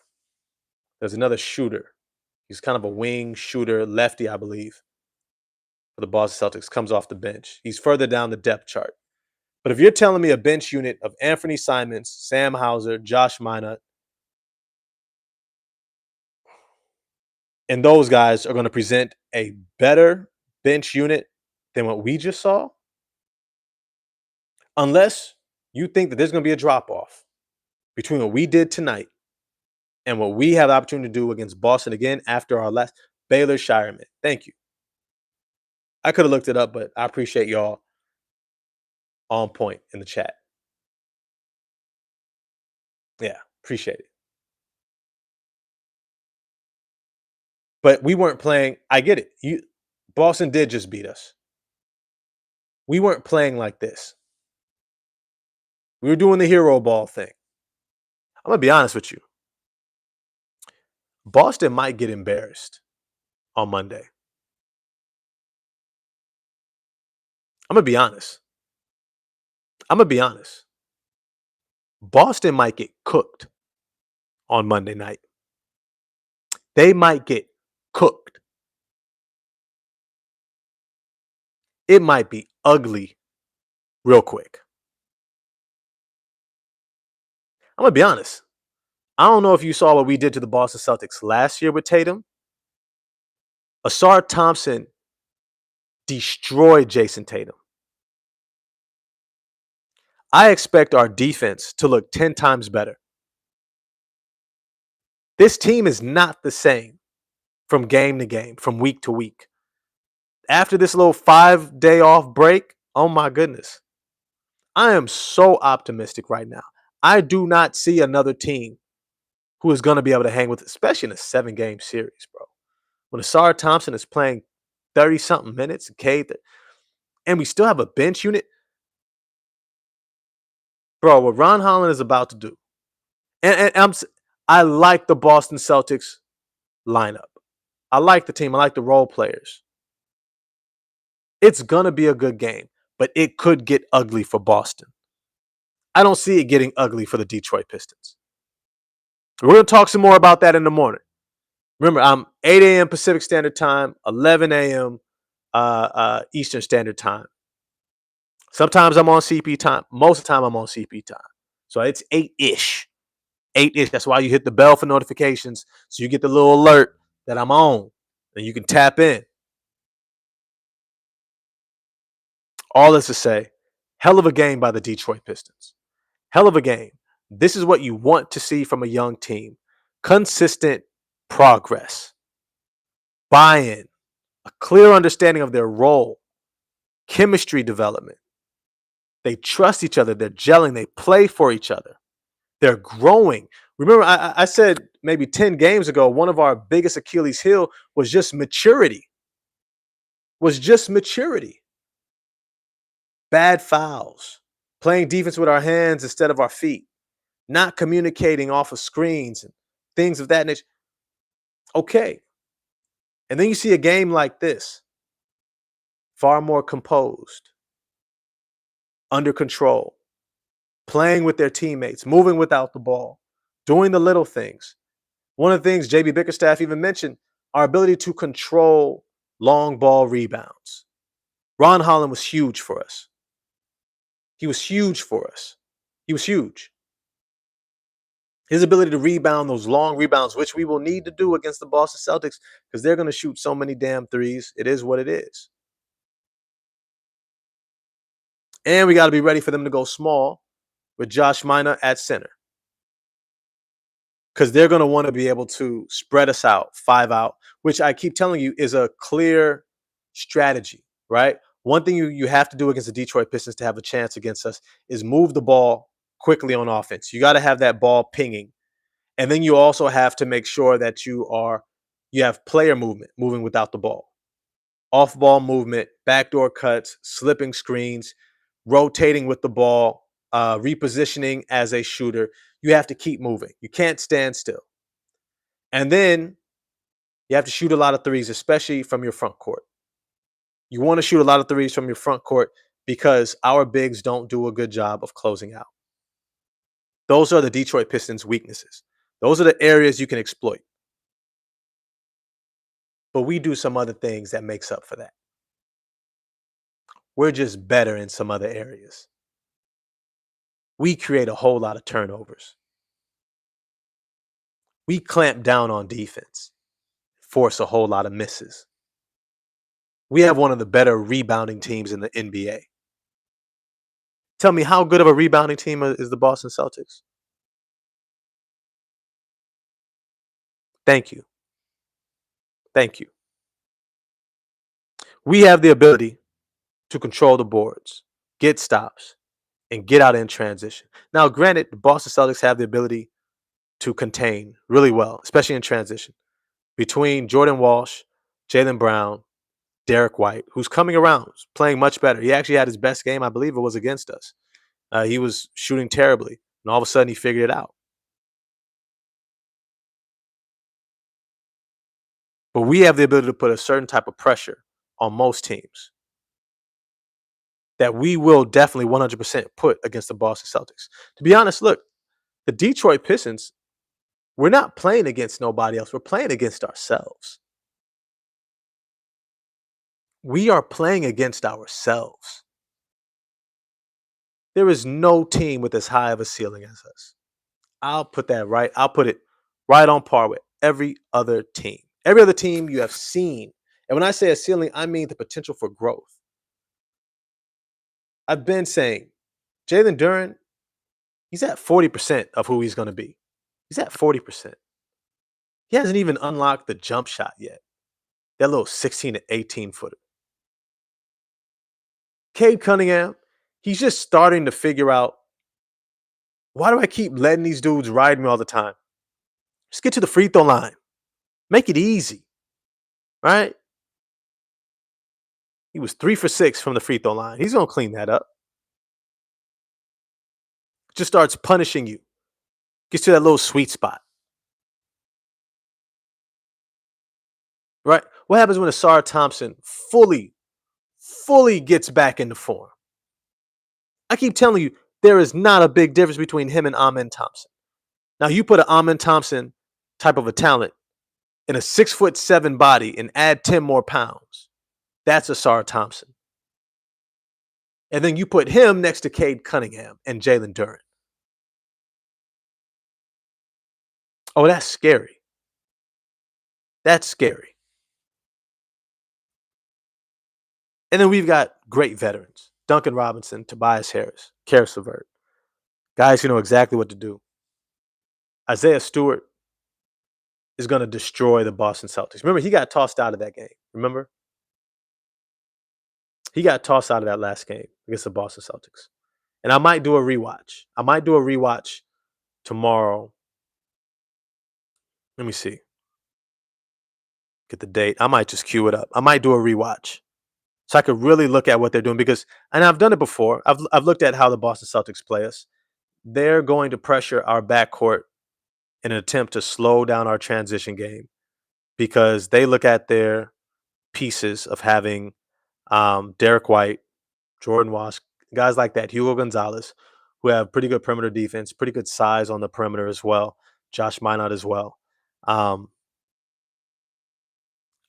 There's another shooter. He's kind of a wing shooter, lefty, I believe, for the Boston Celtics. Comes off the bench. He's further down the depth chart. But if you're telling me a bench unit of Anthony Simons, Sam Hauser, Josh Minot, and those guys are going to present a better bench unit than what we just saw, unless you think that there's going to be a drop-off between what we did tonight and what we have the opportunity to do against Boston again after our last Baylor Shireman. Thank you. I could have looked it up, but I appreciate y'all on point in the chat. Yeah, appreciate it. But we weren't playing. I get it. Boston did just beat us. We weren't playing like this. We were doing the hero ball thing. I'm going to be honest with you. Boston might get embarrassed on Monday. I'm going to be honest. Boston might get cooked on Monday night. They might get cooked. it might be ugly real quick. I'm going to be honest. I don't know if you saw what we did to the Boston Celtics last year with Tatum. Asar Thompson destroyed Jason Tatum. I expect our defense to look 10 times better. This team is not the same from game to game, from week to week. After this little 5-day off break, oh my goodness. I am so optimistic right now. I do not see another team who is going to be able to hang with, especially in a 7-game series, bro. When Asar Thompson is playing 30-something minutes, and we still have a bench unit, bro, what Ron Holland is about to do. I like the Boston Celtics lineup. I like the team. I like the role players. It's going to be a good game, but it could get ugly for Boston. I don't see it getting ugly for the Detroit Pistons. We're going to talk some more about that in the morning. Remember, I'm 8 a.m. Pacific Standard Time, 11 a.m. Eastern Standard Time. Sometimes I'm on CP time. Most of the time I'm on CP time. So it's 8-ish. 8-ish. That's why you hit the bell for notifications. So you get the little alert that I'm on. And you can tap in. All this to say, hell of a game by the Detroit Pistons. Hell of a game. This is what you want to see from a young team. Consistent progress. Buy-in. A clear understanding of their role. Chemistry development. They trust each other. They're gelling. They play for each other. They're growing. Remember, I said maybe 10 games ago, one of our biggest Achilles heel was just maturity. Bad fouls. Playing defense with our hands instead of our feet. Not communicating off of screens and things of that nature. Okay. And then you see a game like this. Far more composed. Under control. Playing with their teammates. Moving without the ball. Doing the little things. One of the things JB Bickerstaff even mentioned, our ability to control long ball rebounds. Ron Holland was huge for us. He was huge. His ability to rebound those long rebounds, which we will need to do against the Boston Celtics because they're going to shoot so many damn threes. It is what it is. And we got to be ready for them to go small with Josh Minor at center. Because they're going to want to be able to spread us out, 5 out, which I keep telling you is a clear strategy, right? One thing you have to do against the Detroit Pistons to have a chance against us is move the ball quickly on offense. You got to have that ball pinging. And then you also have to make sure that you have player movement, moving without the ball. Off-ball movement, backdoor cuts, slipping screens, rotating with the ball, repositioning as a shooter. You have to keep moving. You can't stand still. And then you have to shoot a lot of threes, especially from your front court. You want to shoot a lot of threes from your front court because our bigs don't do a good job of closing out. Those are the Detroit Pistons' weaknesses. Those are the areas you can exploit. But we do some other things that makes up for that. We're just better in some other areas. We create a whole lot of turnovers. We clamp down on defense, force a whole lot of misses. We have one of the better rebounding teams in the NBA. Tell me, how good of a rebounding team is the Boston Celtics? Thank you. We have the ability to control the boards, get stops, and get out in transition. Now, granted, the Boston Celtics have the ability to contain really well, especially in transition. Between Jordan Walsh, Jaylen Brown, Derek White, who's coming around, playing much better. He actually had his best game, I believe it was against us. He was shooting terribly, and all of a sudden he figured it out. But we have the ability to put a certain type of pressure on most teams that we will definitely 100% put against the Boston Celtics. To be honest, look, the Detroit Pistons, we're not playing against nobody else. We're playing against ourselves. We are playing against ourselves. There is no team with as high of a ceiling as us. I'll put it right on par with every other team. Every other team you have seen. And when I say a ceiling, I mean the potential for growth. I've been saying Jalen Duren, he's at 40% of who he's going to be. He's at 40%. He hasn't even unlocked the jump shot yet. That little 16 to 18 footer. Cade Cunningham, he's just starting to figure out, why do I keep letting these dudes ride me all the time? Just get to the free throw line. Make it easy. Right? He was 3 for 6 from the free throw line. He's going to clean that up. Just starts punishing you. Gets to that little sweet spot. Right? What happens when Asar Thompson fully gets back into form? I keep telling you, there is not a big difference between him and Amen Thompson. Now, you put an Amen Thompson type of a talent in a 6'7" body and add 10 more pounds. That's Asar Thompson. And then you put him next to Cade Cunningham and Jalen Duren. Oh, that's scary. That's scary. And then we've got great veterans. Duncan Robinson, Tobias Harris, Karis LeVert. Guys who know exactly what to do. Isaiah Stewart is going to destroy the Boston Celtics. Remember, he got tossed out of that game. Remember? He got tossed out of that last game against the Boston Celtics. And I might do a rewatch. Tomorrow. Let me see. Get the date. I might just cue it up. I might do a rewatch. So I could really look at what they're doing because, and I've done it before. I've looked at how the Boston Celtics play us. They're going to pressure our backcourt in an attempt to slow down our transition game because they look at their pieces of having Derek White, Jordan Walsh, guys like that, Hugo Gonzalez, who have pretty good perimeter defense, pretty good size on the perimeter as well. Josh Minot as well. I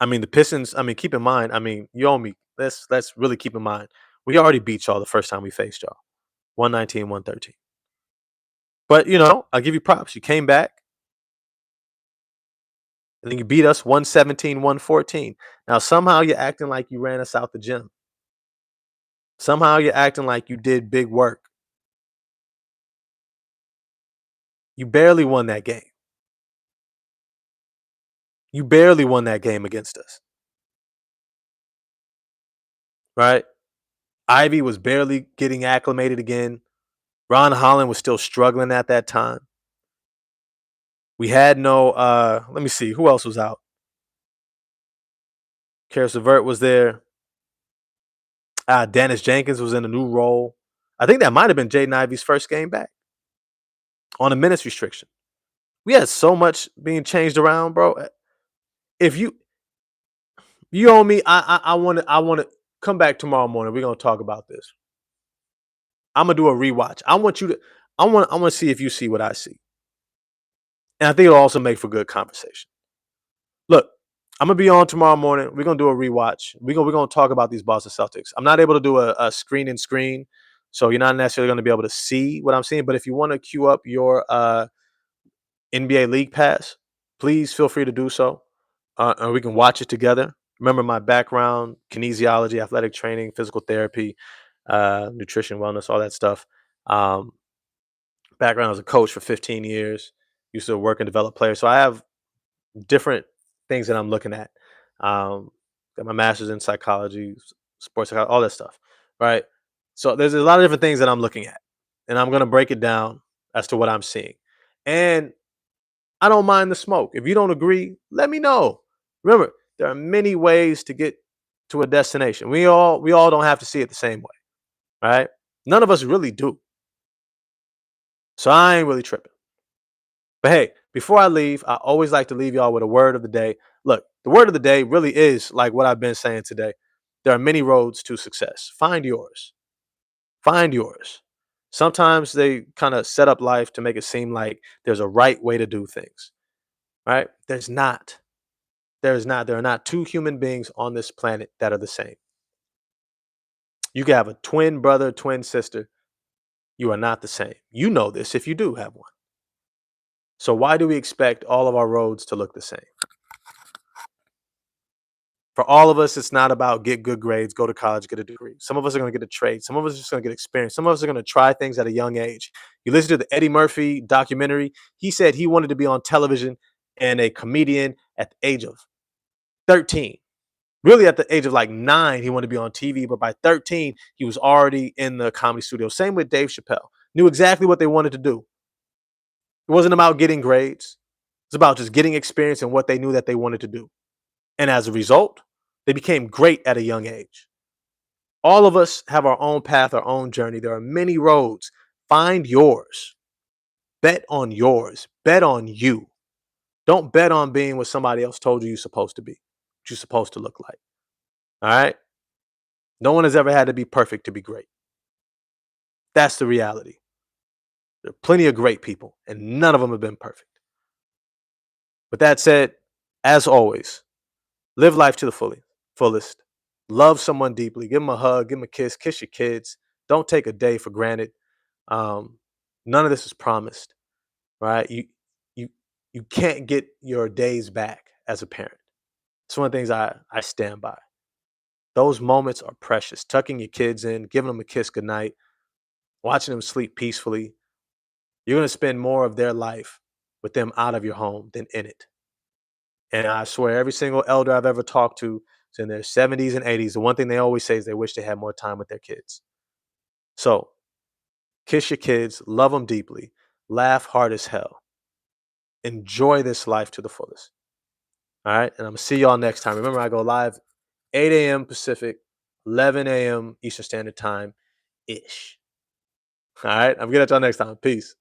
mean, the Pistons, keep in mind, you owe me. Let's really keep in mind. We already beat y'all the first time we faced y'all. 119, 113. But, I'll give you props. You came back. And then you beat us 117, 114. Now, somehow you're acting like you ran us out the gym. Somehow you're acting like you did big work. You barely won that game. You barely won that game against us. Right? Ivy was barely getting acclimated again. Ron Holland was still struggling at that time. We had no, let me see, who else was out? Karis LeVert was there. Dennis Jenkins was in a new role. I think that might have been Jaden Ivey's first game back on a minutes restriction. We had so much being changed around, bro. If you owe me, I want to come back tomorrow morning. We're gonna talk about this. I'm gonna do a rewatch. I want to see if you see what I see, and I think it'll also make for good conversation. Look, I'm gonna be on tomorrow morning. We're gonna do a rewatch. We're gonna talk about these Boston Celtics. I'm not able to do a screen and screen, so you're not necessarily gonna be able to see what I'm seeing. But if you want to queue up your NBA League Pass, please feel free to do so, and we can watch it together. Remember my background: kinesiology, athletic training, physical therapy, nutrition, wellness, all that stuff. Background as a coach for 15 years. Used to work and develop players, so I have different things that I'm looking at. Got my master's in psychology, sports psychology, all that stuff, right? So there's a lot of different things that I'm looking at, and I'm going to break it down as to what I'm seeing. And I don't mind the smoke. If you don't agree, let me know. Remember, there are many ways to get to a destination. We all don't have to see it the same way, right? None of us really do. So I ain't really tripping. But hey, before I leave, I always like to leave y'all with a word of the day. Look, the word of the day really is like what I've been saying today. There are many roads to success. Find yours. Find yours. Sometimes they kind of set up life to make it seem like there's a right way to do things, right? There's not. There is not. There are not two human beings on this planet that are the same. You can have a twin brother, twin sister. You are not the same. You know this if you do have one. So why do we expect all of our roads to look the same? For all of us, it's not about get good grades, go to college, get a degree. Some of us are going to get a trade. Some of us are just going to get experience. Some of us are going to try things at a young age. You listen to the Eddie Murphy documentary. He said he wanted to be on television and a comedian at the age of 13. Really, at the age of like 9, he wanted to be on TV. But by 13, he was already in the comedy studio. Same with Dave Chappelle. Knew exactly what they wanted to do. It wasn't about getting grades. It's about just getting experience in what they knew that they wanted to do. And as a result, they became great at a young age. All of us have our own path, our own journey. There are many roads. Find yours. Bet on yours. Bet on you. Don't bet on being what somebody else told you you're supposed to be, what you're supposed to look like. All right? No one has ever had to be perfect to be great. That's the reality. There are plenty of great people, and none of them have been perfect. With that said, as always, live life to the fullest. Love someone deeply. Give them a hug, give them a kiss your kids. Don't take a day for granted. Um, None of this is promised, right? You you can't get your days back as a parent. It's one of the things I stand by. Those moments are precious. Tucking your kids in, giving them a kiss goodnight, watching them sleep peacefully. You're gonna spend more of their life with them out of your home than in it. And I swear, every single elder I've ever talked to is in their 70s and 80s. The one thing they always say is they wish they had more time with their kids. So kiss your kids, love them deeply, laugh hard as hell. Enjoy this life to the fullest. All right. And I'm going to see y'all next time. Remember, I go live 8 a.m. Pacific, 11 a.m. Eastern Standard Time ish. All right. I'm going to get at y'all next time. Peace.